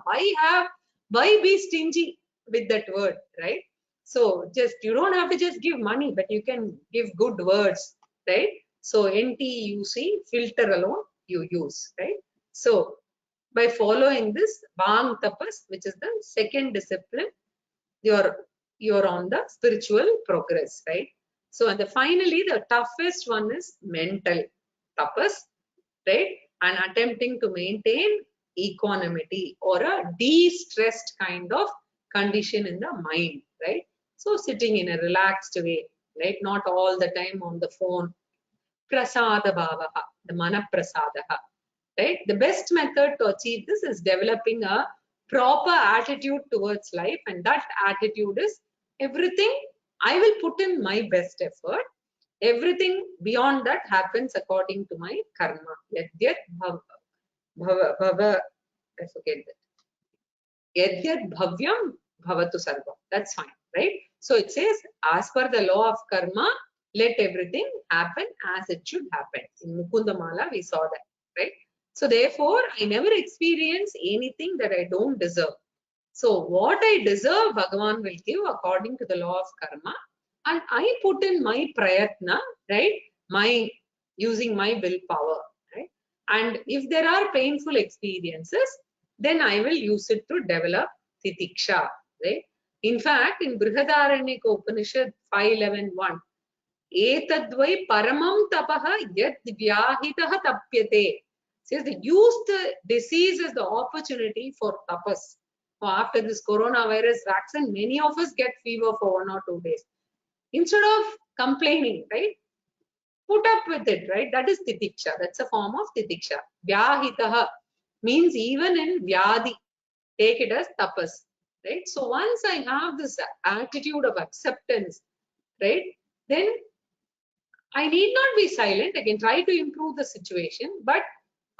Why be stingy with that word, right? So just, you don't have to just give money, but you can give good words, right? So NTUC, filter alone you use, right? So by following this Bang Tapas, which is the second discipline, you're on the spiritual progress, right? So and finally the toughest one is mental tapas, right? And attempting to maintain equanimity or a de-stressed kind of condition in the mind, right? So sitting in a relaxed way, right? Not all the time on the phone. Prasada bhavaha, the mana prasadaha, right? The best method to achieve this is developing a proper attitude towards life, and that attitude is everything I will put in my best effort. Everything beyond that happens according to my karma. Yadyat bhava, I forget that. Yadyat bhavyam bhavatu sarvam. That's fine, right? So it says, as per the law of karma, let everything happen as it should happen. In Mukundamala, we saw that, right? So therefore, I never experience anything that I don't deserve. So what I deserve, Bhagavan will give according to the law of karma. And I put in my prayatna, right? Using my willpower, right? And if there are painful experiences, then I will use it to develop titiksha, right? In fact, in Brihadaranyaka Upanishad 5.11.1, etadvai paramam tapaha yad vyahitaha tapyate. Says they use the disease as the opportunity for tapas. So after this coronavirus vaccine, many of us get fever for 1 or 2 days. Instead of complaining, right? Put up with it, right? That is titiksha. That's a form of titiksha. Vyahitaha means even in vyadi, take it as tapas, right? So once I have this attitude of acceptance, right, then I need not be silent. I can try to improve the situation, but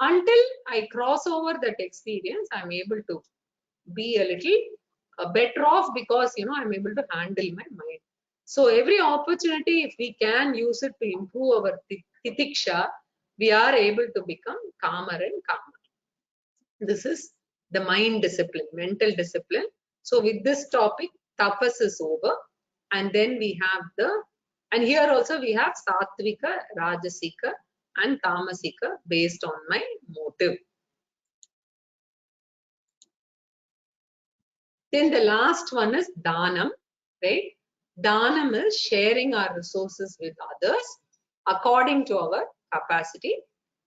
until I cross over that experience, I'm able to be a little better off, because I'm able to handle my mind. So every opportunity, if we can use it to improve our titiksha, we are able to become calmer and calmer. This is the mind discipline, mental discipline. So with this topic, tapas is over, and then we have and here also we have sattvika, rajasika, and tamasika based on my motive. Then the last one is danam, right? Danam is sharing our resources with others according to our capacity.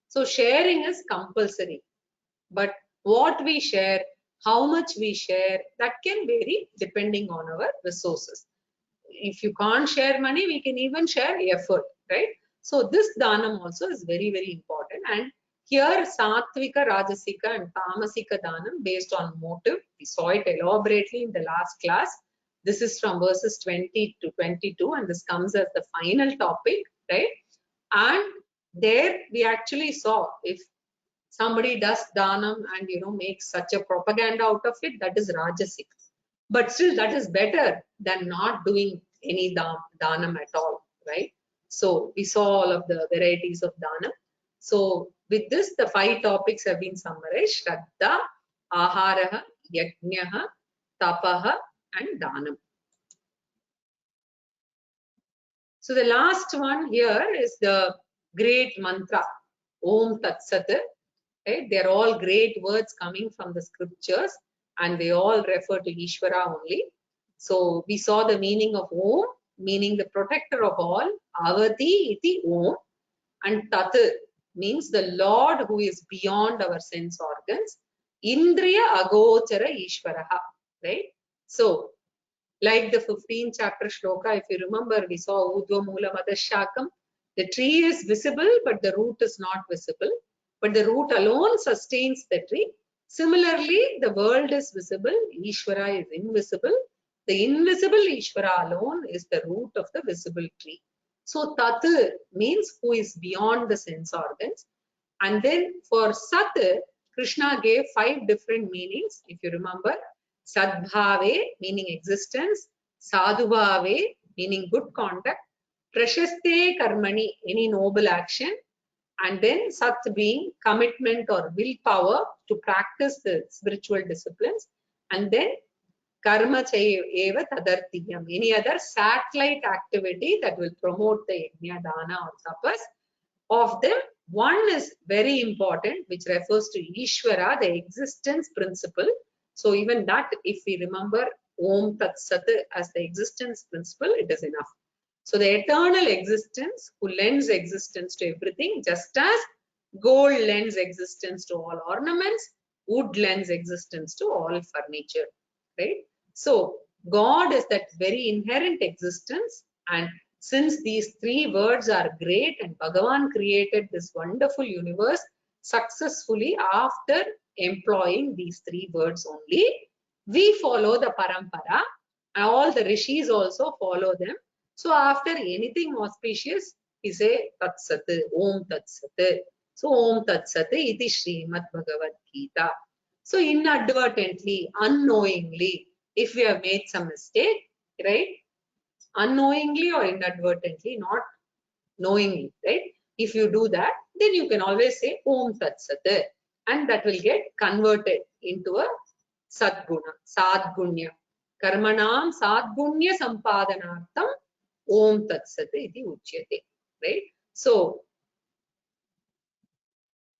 So sharing is compulsory, but what we share, how much we share, that can vary depending on our resources. If you can't share money, we can even share effort, right? So this danam also is very, very important. And here Sattvika, Rajasika and Tamasika Danam based on motive. We saw it elaborately in the last class. This is from verses 20 to 22, and this comes as the final topic, right? And there we actually saw, if somebody does danam and makes such a propaganda out of it, that is Rajasik. But still, that is better than not doing any danam at all, right? So we saw all of the varieties of danam. So with this, the 5 topics have been summarized: Shraddha, Aharaha, Yajnaha, Tapaha, and Danam. So the last one here is the great mantra, Om Tat Sat, right? They are all great words coming from the scriptures and they all refer to Ishvara only. So we saw the meaning of Om, meaning the protector of all, Avati iti Om, and Tat means the Lord who is beyond our sense organs, Indriya Agochara Ishvaraha, right? So, like the 15th chapter shloka, if you remember, we saw Udva Mula Madashakam. The tree is visible, but the root is not visible. But the root alone sustains the tree. Similarly, the world is visible, Ishvara is invisible. The invisible Ishvara alone is the root of the visible tree. So Tat means who is beyond the sense organs. And then for Sat, Krishna gave 5 different meanings, if you remember. Sadbhave, meaning existence. Sadhubhave, meaning good conduct. Prashaste karmani, any noble action. And then Sat being commitment or willpower to practice the spiritual disciplines. And then Karma eva tadartiyam, any other satellite activity that will promote the yajna, dana or tapas. Of them, one is very important, which refers to Ishvara, the existence principle. So even that, if we remember Om Tat Sat as the existence principle, it is enough. So the eternal existence who lends existence to everything, just as gold lends existence to all ornaments, wood lends existence to all furniture, right? So God is that very inherent existence, and since these 3 words are great and Bhagavan created this wonderful universe successfully after employing these 3 words only, we follow the parampara, and all the rishis also follow them. So after anything auspicious, he say Tat Sat, Om Tat Sat. So Om Tat Sat iti Srimad Bhagavad Gita. So inadvertently, unknowingly, if we have made some mistake, right? Unknowingly or inadvertently, not knowingly, right? If you do that, then you can always say Om Tat Sat, and that will get converted into a Sadguna, Sadgunya. Karmanam Sadgunya Sampadanartham Om Tat Sat iti uchyate, right? So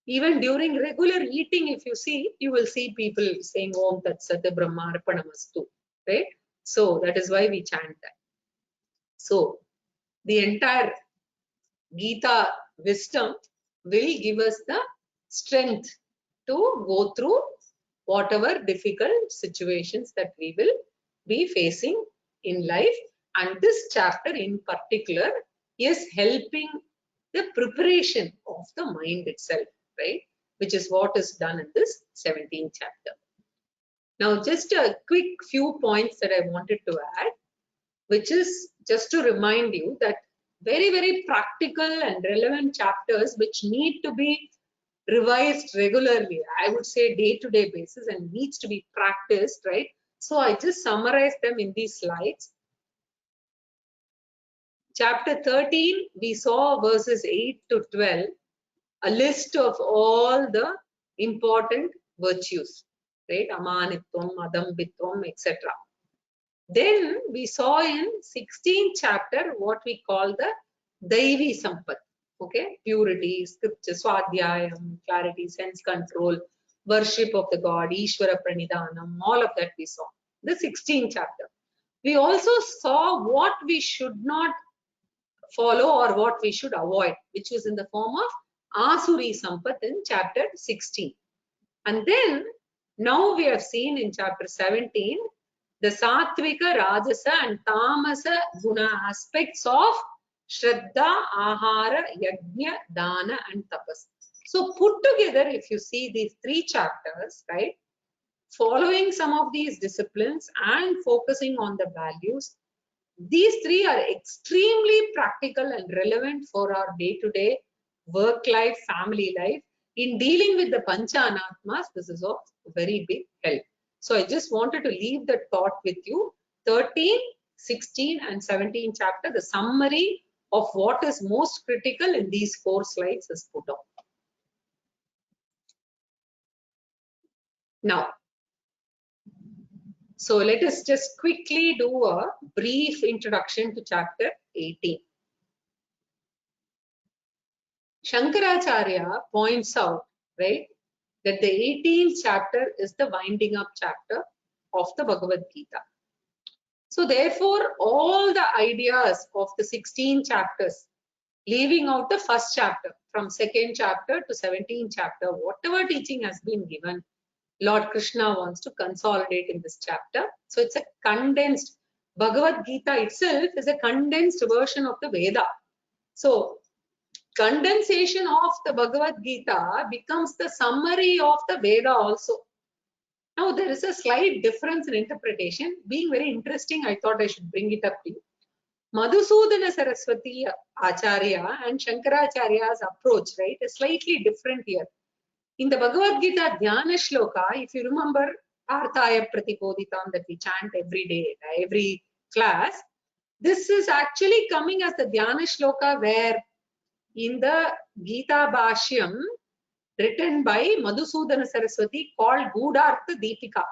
even during regular eating, if you see, you will see people saying Om Tat Sat Brahmarpanamastu, right? So that is why we chant that. So the entire Gita wisdom will give us the strength to go through whatever difficult situations that we will be facing in life. And this chapter in particular is helping the preparation of the mind itself, right? Which is what is done in this 17th chapter. Now, just a quick few points that I wanted to add, which is just to remind you that very, very practical and relevant chapters which need to be revised regularly, I would say day-to-day basis, and needs to be practiced, right? So I just summarized them in these slides. Chapter 13, we saw verses 8 to 12, a list of all the important virtues, right? Amanitvam, Adambitvam, etc. Then we saw in 16th chapter what we call the Daivi Sampat, okay? Purity, scripture, Swadhyayam, clarity, sense control, worship of the God, Ishvara Pranidhanam, all of that we saw. The 16th chapter. We also saw what we should not follow or what we should avoid, which was in the form of Asuri Sampat in chapter 16. And then now we have seen in chapter 17 the Satvika, Rajasa and Tamasa Guna aspects of Shraddha, Ahara, Yajna, Dana and Tapas. So put together, if you see these 3 chapters, right, following some of these disciplines and focusing on the values, these 3 are extremely practical and relevant for our day-to-day work life, family life. In dealing with the Pancha Anatmas, this is of very big help. So I just wanted to leave that thought with you. 13, 16 and 17 chapter, the summary of what is most critical in these 4 slides is put on. Now, so let us just quickly do a brief introduction to chapter 18. Shankaracharya points out, right, that the 18th chapter is the winding up chapter of the Bhagavad Gita. So therefore, all the ideas of the 16 chapters, leaving out the first chapter, from 2nd chapter to 17th chapter, whatever teaching has been given, Lord Krishna wants to consolidate in this chapter. So it's a condensed, Bhagavad Gita itself is a condensed version of the Veda. So condensation of the Bhagavad Gita becomes the summary of the Veda also. Now there is a slight difference in interpretation. Being very interesting, I thought I should bring it up to you. Madhusudana Saraswati Acharya and Shankaracharya's approach, right, is slightly different here. In the Bhagavad Gita Dhyana Shloka, if you remember Arthaya Pratibodhitam that we chant every day, every class, this is actually coming as the Dhyana Shloka where in the Gita Bhashyam written by Madhusudana Saraswati called Gudhartha Deepika.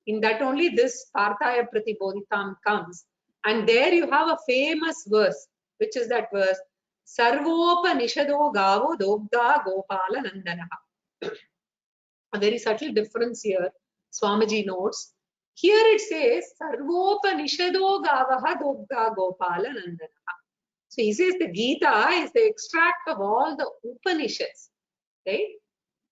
In that only this Arthaya Pratibodhitam comes. And there you have a famous verse, which is that verse, Sarvopanishado Gavo Dogda Gopala Nandanaha. A very subtle difference here, Swamiji notes. Here it says, Sarvopanishado Gavaha Dogda Gopala Nandanaha. So he says the Gita is the extract of all the Upanishads, right?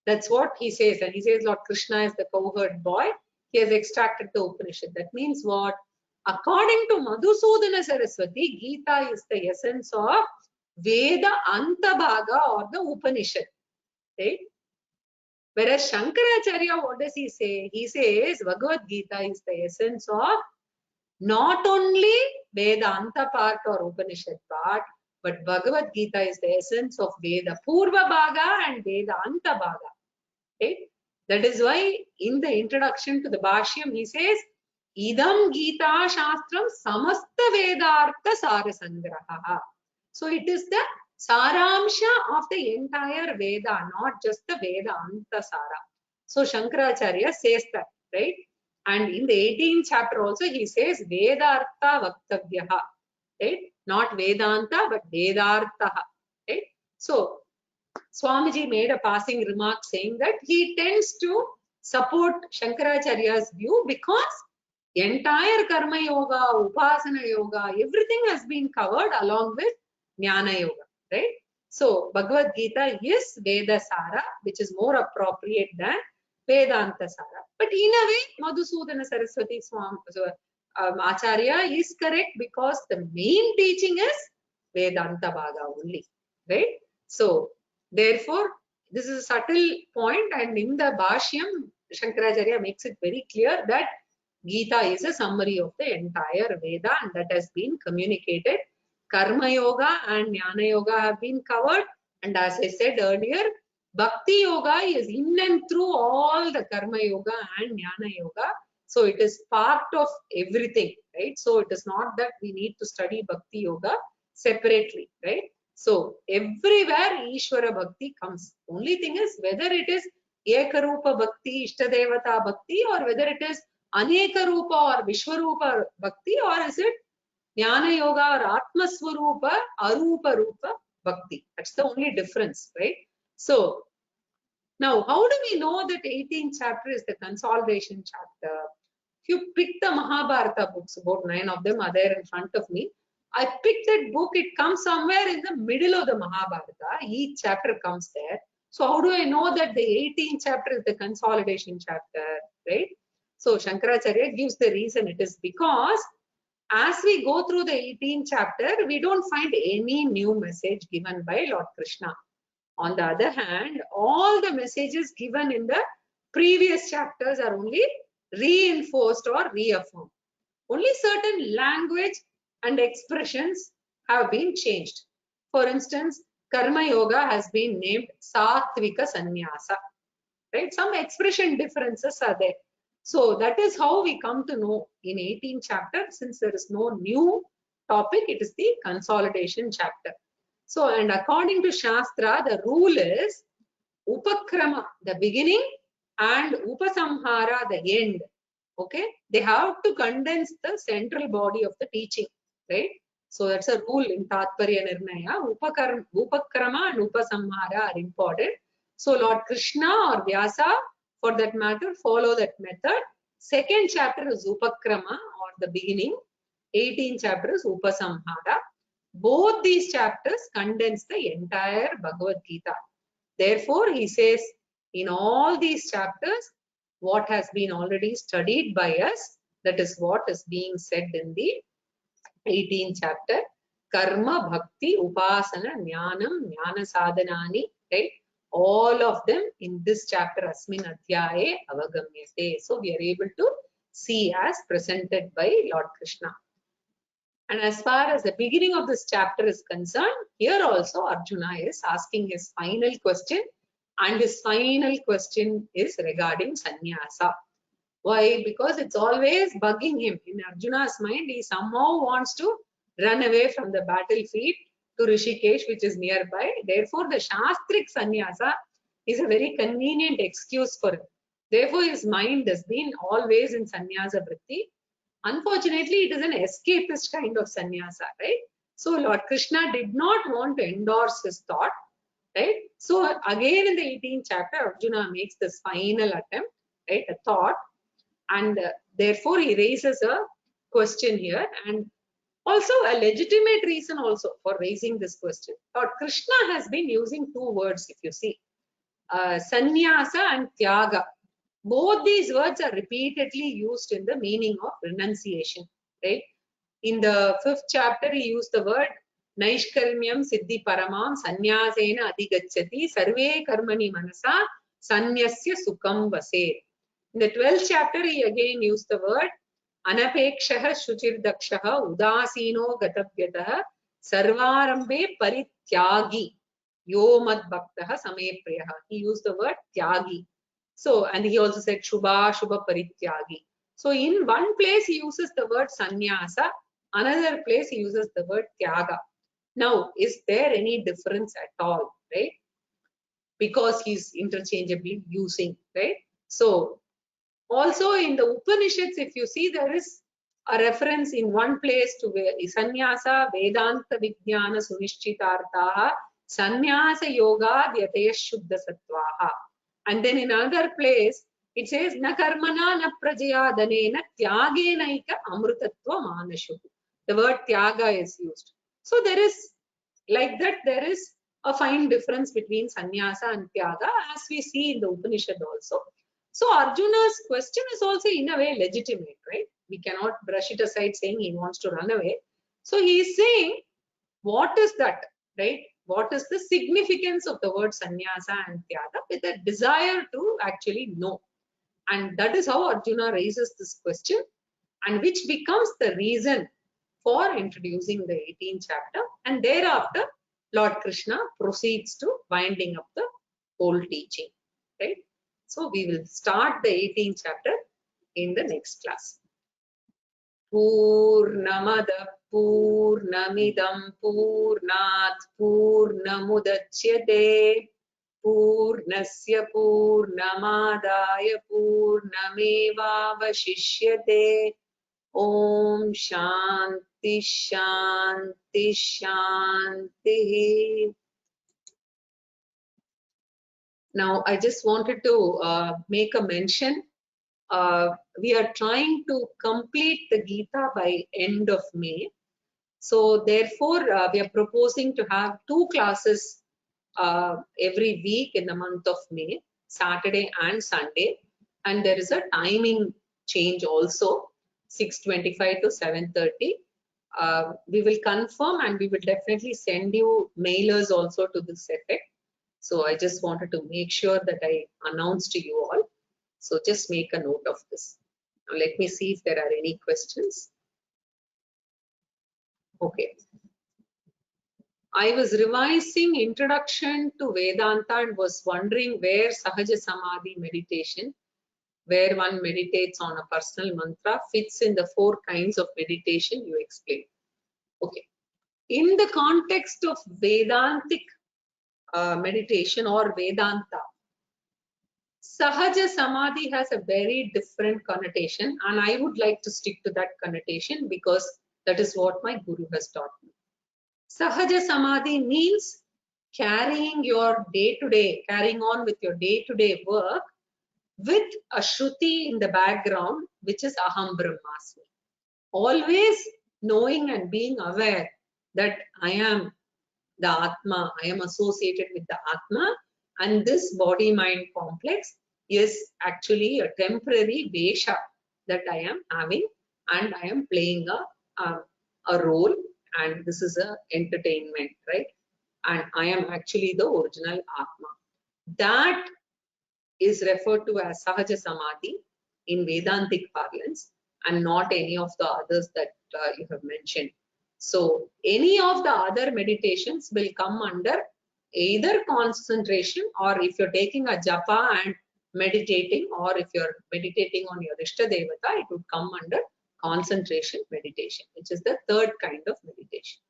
That's what he says. And he says Lord Krishna is the cowherd boy. He has extracted the Upanishad. That means what? According to Madhusudana Saraswati, Gita is the essence of Veda Antabhaga or the Upanishad. Right? Whereas Shankaracharya, what does he say? He says Bhagavad Gita is the essence of not only Vedanta part or Upanishad part, but Bhagavad Gita is the essence of Veda Purva Bhaga and Veda Anta Bhaga. Right? That is why in the introduction to the Bhashyam, he says, Idam Gita Shastram Samasta Vedartha Sarasangraha. So it is the Saramsha of the entire Veda, not just the Veda Anta Sara. So Shankaracharya says that, right? And in the 18th chapter also he says Vedartha Vaktavyaha, right? Not Vedanta, but Vedartha, right? So Swamiji made a passing remark saying that he tends to support Shankaracharya's view because entire Karma Yoga, Upasana Yoga, everything has been covered along with Jnana Yoga, right? So Bhagavad Gita is Veda Sara, which is more appropriate than Vedanta Sara. But in a way, Madhusudana Saraswati Acharya is correct because the main teaching is Vedanta Bhaga only, right? So therefore, this is a subtle point, and in the Bhashyam, Shankaracharya makes it very clear that Gita is a summary of the entire Veda, and that has been communicated. Karma Yoga and Jnana Yoga have been covered, and as I said earlier, Bhakti Yoga is in and through all the Karma Yoga and Jnana Yoga. So it is part of everything, right? So it is not that we need to study Bhakti Yoga separately, right? So everywhere Ishvara Bhakti comes. Only thing is whether it is Ekarupa Bhakti, Ishtadevata Bhakti, or whether it is Aneka Rupa or Vishwarupa Bhakti, or is it Jnana Yoga or Atmaswarupa, Arupa Rupa Bhakti. That's the only difference, right? So now how do we know that 18th chapter is the consolidation chapter? If you pick the Mahabharata books, about 9 of them are there in front of me. I picked that book, it comes somewhere in the middle of the Mahabharata. Each chapter comes there. So how do I know that the 18th chapter is the consolidation chapter, right? So Shankaracharya gives the reason. It is because as we go through the 18th chapter, we don't find any new message given by Lord Krishna. On the other hand, all the messages given in the previous chapters are only reinforced or reaffirmed. Only certain language and expressions have been changed. For instance, Karma Yoga has been named Satvika Sannyasa. Right? Some expression differences are there. So that is how we come to know in 18th chapter, since there is no new topic, it is the consolidation chapter. So, and according to Shastra, the rule is Upakrama, the beginning, and Upasamhara, the end. Okay, they have to condense the central body of the teaching, right? So that's a rule in Tatparya Nirnaya. Upakrama and Upasamhara are important. So Lord Krishna or Vyasa for that matter, follow that method. Second chapter is Upakrama, or the beginning. 18th chapter is Upasamhara. Both these chapters condense the entire Bhagavad Gita. Therefore, he says, in all these chapters, what has been already studied by us, that is what is being said in the 18th chapter. Karma, Bhakti, Upasana, Jnanam, Jnana Sadhanani, right? All of them in this chapter, Asmin Adhyaye Avagamyate. So we are able to see as presented by Lord Krishna. And as far as the beginning of this chapter is concerned, here also Arjuna is asking his final question, and his final question is regarding sannyasa. Why? Because it's always bugging him. In Arjuna's mind, he somehow wants to run away from the battlefield to Rishikesh, which is nearby. Therefore, the Shastric sannyasa is a very convenient excuse for him. Therefore, his mind has been always in sannyasa vritti. Unfortunately, it is an escapist kind of sannyasa, right? So Lord Krishna did not want to endorse his thought, right? So again in the 18th chapter, Arjuna makes this final attempt, right? A thought, and therefore he raises a question here, and also a legitimate reason also for raising this question. Lord Krishna has been using two words, if you see, sannyasa and tyaga. Both these words are repeatedly used in the meaning of renunciation, right? In the 5th chapter, he used the word Naishkarmyam Siddhi Paramam Sanyasena Adhigacchati Sarve Karmani Manasa Sanyasya Sukham Vase. In the 12th chapter, he again used the word Anapekshaha Shuchirdakshaha Udasino Gatapyataha Sarvarambe Parityagi Yomad Bhaktaha Same Priyaha. He used the word Tyagi. So, and he also said Shubha Shubha Parityagi. So, in one place he uses the word sannyasa, another place he uses the word tyaga. Now, is there any difference at all, right? Because he's interchangeably using, right? So, also in the Upanishads, if you see, there is a reference in one place to sannyasa Vedanta Vijnana Sunishchitartaha Sannyasa Yoga Dhyataya Shuddha Sattvaha. And then in another place, it says, Na karmana na prajaya danena tyagenaika amrutatva manashu. The word tyaga is used. So there is, like that, there is a fine difference between sannyasa and tyaga, as we see in the Upanishad also. So Arjuna's question is also in a way legitimate, right? We cannot brush it aside saying he wants to run away. So he is saying, what is that, right? What is the significance of the word sannyasa and tyaga, with a desire to actually know. And that is how Arjuna raises this question, and which becomes the reason for introducing the 18th chapter. And thereafter, Lord Krishna proceeds to winding up the whole teaching, right? So we will start the 18th chapter in the next class. Purnamada Purnamidam Purnat Purnamudachyate Purnasya Purnamadaya Purnamevavashishyate. Om Shanti Shanti Shanti. Now I just wanted to make a mention. We are trying to complete the Gita by end of May. So therefore, we are proposing to have 2 classes every week in the month of May, Saturday and Sunday. And there is a timing change also, 6:25 to 7:30. We will confirm, and we will definitely send you mailers also to this effect. So I just wanted to make sure that I announce to you all. So just make a note of this. Now let me see if there are any questions. Okay. I was revising Introduction to Vedanta and was wondering where Sahaja Samadhi meditation, where one meditates on a personal mantra, fits in the 4 kinds of meditation you explained. Okay. In the context of Vedantic meditation or Vedanta, Sahaja Samadhi has a very different connotation, and I would like to stick to that connotation because that is what my Guru has taught me. Sahaja Samadhi means carrying your day-to-day, carrying on with your day-to-day work with a Shruti in the background, which is Aham Brahmasmi. Always knowing and being aware that I am the Atma, I am associated with the Atma, and this body-mind complex is actually a temporary vesha that I am having, and I am playing a role, and this is a entertainment, right? And I am actually the original Atma. That is referred to as Sahaja Samadhi in Vedantic parlance, and not any of the others that you have mentioned. So any of the other meditations will come under either concentration, or if you're taking a japa and meditating, or if you're meditating on your Ishta Devata, it would come under concentration meditation, which is the third kind of meditation.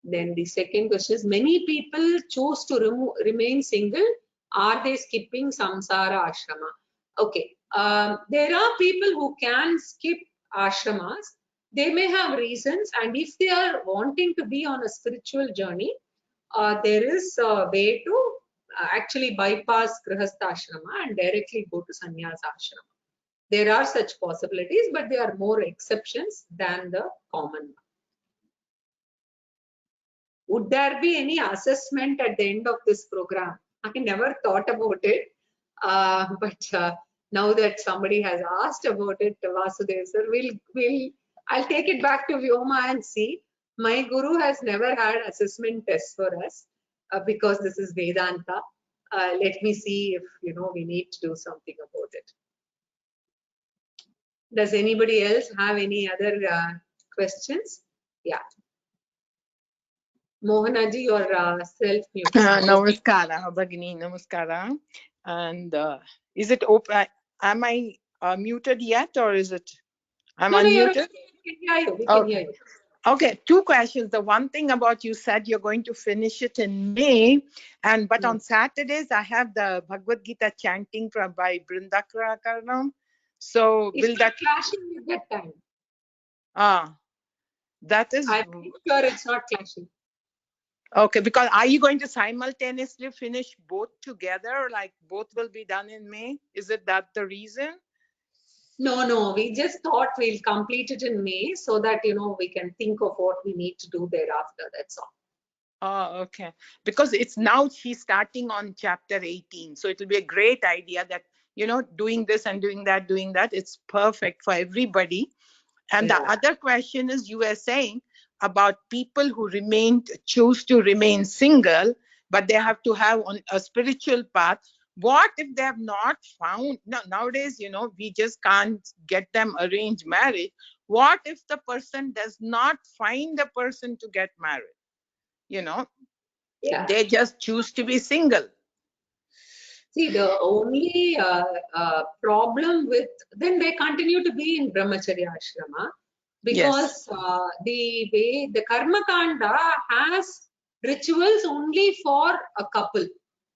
Then the second question is, many people choose to remain single. Are they skipping samsara ashrama? Okay, there are people who can skip ashramas. They may have reasons, and if they are wanting to be on a spiritual journey, there is a way to actually bypass grihastha ashrama and directly go to sannyasa ashrama. There are such possibilities, but they are more exceptions than the common one. Would there be any assessment at the end of this program? I never thought about it, but now that somebody has asked about it, Vasudev sir, I'll take it back to Vyoma and see. My guru has never had assessment tests for us because this is Vedanta. Let me see if we need to do something about it. Does anybody else have any other questions? Yeah. Mohanaji, your self-mute. Namaskara, Bhagini, namaskara. And is it open? Am I muted yet, or is it? I'm No, unmuted? We can hear you. We can hear you. Okay, two questions. The one thing about you said you're going to finish it in May, but on Saturdays I have the Bhagavad Gita chanting by Brindakaranam. So It's will not that clashing with that time? That is. I'm sure it's not clashing. Okay, because are you going to simultaneously finish both together? Like both will be done in May? Is it that the reason? No. We just thought we'll complete it in May so that we can think of what we need to do thereafter. That's all. Oh, okay. Because it's now she's starting on chapter 18. So it'll be a great idea that, doing this and doing that, it's perfect for everybody. And the other question is, you were saying about people who choose to remain single, but they have to have on a spiritual path. What if they have not found? Nowadays, we just can't get them arranged marriage. What if the person does not find a person to get married? They just choose to be single. See, the only problem with, then they continue to be in Brahmacharya Ashrama, because the way the Karma Kanda has rituals only for a couple.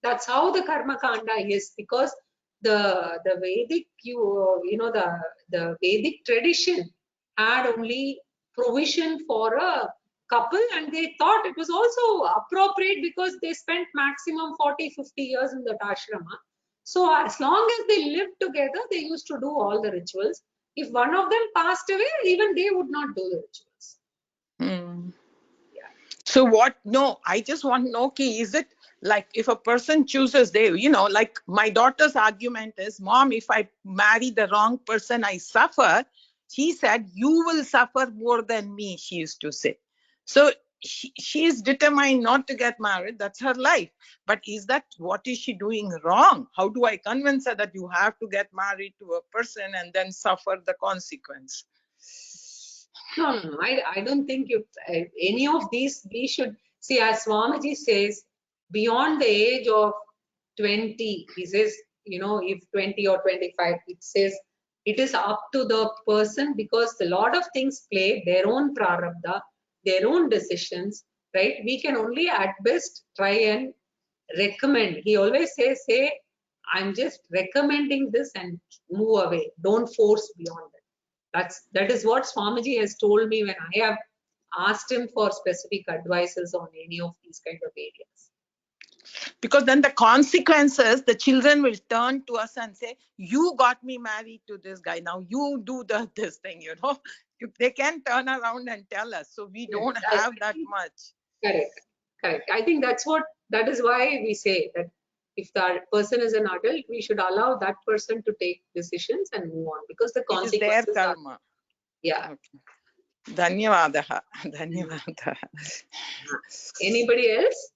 That's how the Karma Kanda is, because the Vedic, the Vedic tradition had only provision for a couple, and they thought it was also appropriate because they spent maximum 40-50 years in that ashrama. So as long as they lived together, they used to do all the rituals. If one of them passed away, even they would not do the rituals. So what? No, I just want to know, is it like if a person chooses, like my daughter's argument is, Mom, if I marry the wrong person, I suffer. She said, you will suffer more than me, she used to say. So she is determined not to get married. That's her life. But what is she doing wrong? How do I convince her that you have to get married to a person and then suffer the consequence? No. I don't think any of these we should see. As Swamiji says, beyond the age of 20, he says, if 20 or 25, it says it is up to the person, because a lot of things play their own prarabdha, their own decisions, right? We can only at best try and recommend. He always says, I'm just recommending this and move away. Don't force beyond that. That is what Swamiji has told me when I have asked him for specific advices on any of these kind of areas. Because then the consequences, the children will turn to us and say, you got me married to this guy, now you do this thing, you know. They can turn around and tell us, so we don't have that much. Correct. I think that is why we say that if the person is an adult, we should allow that person to take decisions and move on, because the It is their consequences are, karma. yeah. Okay. Dhanyavadaha. Dhanyavadaha. Anybody else?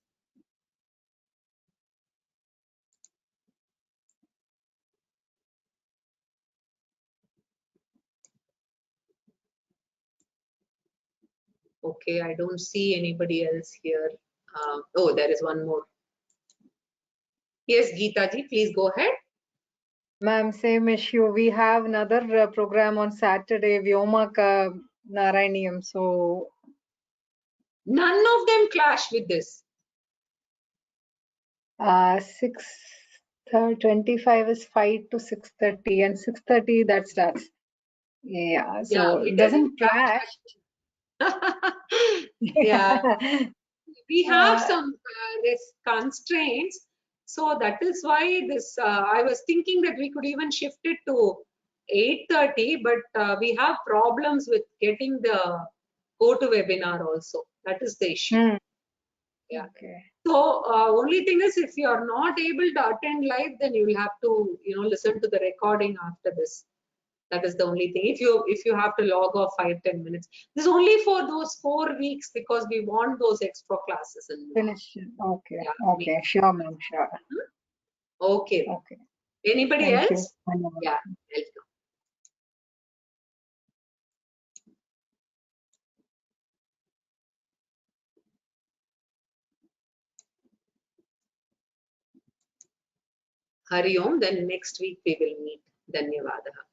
Okay, I don't see anybody else here. Oh, there is one more. Yes, Geeta ji, please go ahead. Ma'am, same issue. We have another program on Saturday, Vyomaka Narayaniam. So None of them clash with this. 6:25 is 5 to 6:30, and 6:30 that starts. Yeah, so it it doesn't clash. Yeah, we have Uh, some this constraints, so that is why this. I was thinking that we could even shift it to 8:30, but we have problems with getting the GoToWebinar also. That is the issue. Yeah. Okay. So only thing is, if you are not able to attend live, then you will have to, listen to the recording after this. That is the only thing. If you have to log off 5-10 minutes, this is only for those 4 weeks, because we want those extra classes. Finish it. Okay. Yeah, Okay. Sure, ma'am. Sure. Okay. Okay. Anybody Thank you. else? Yeah. Welcome. Hari Om. Then next week we will meet. Dhanyavadaha.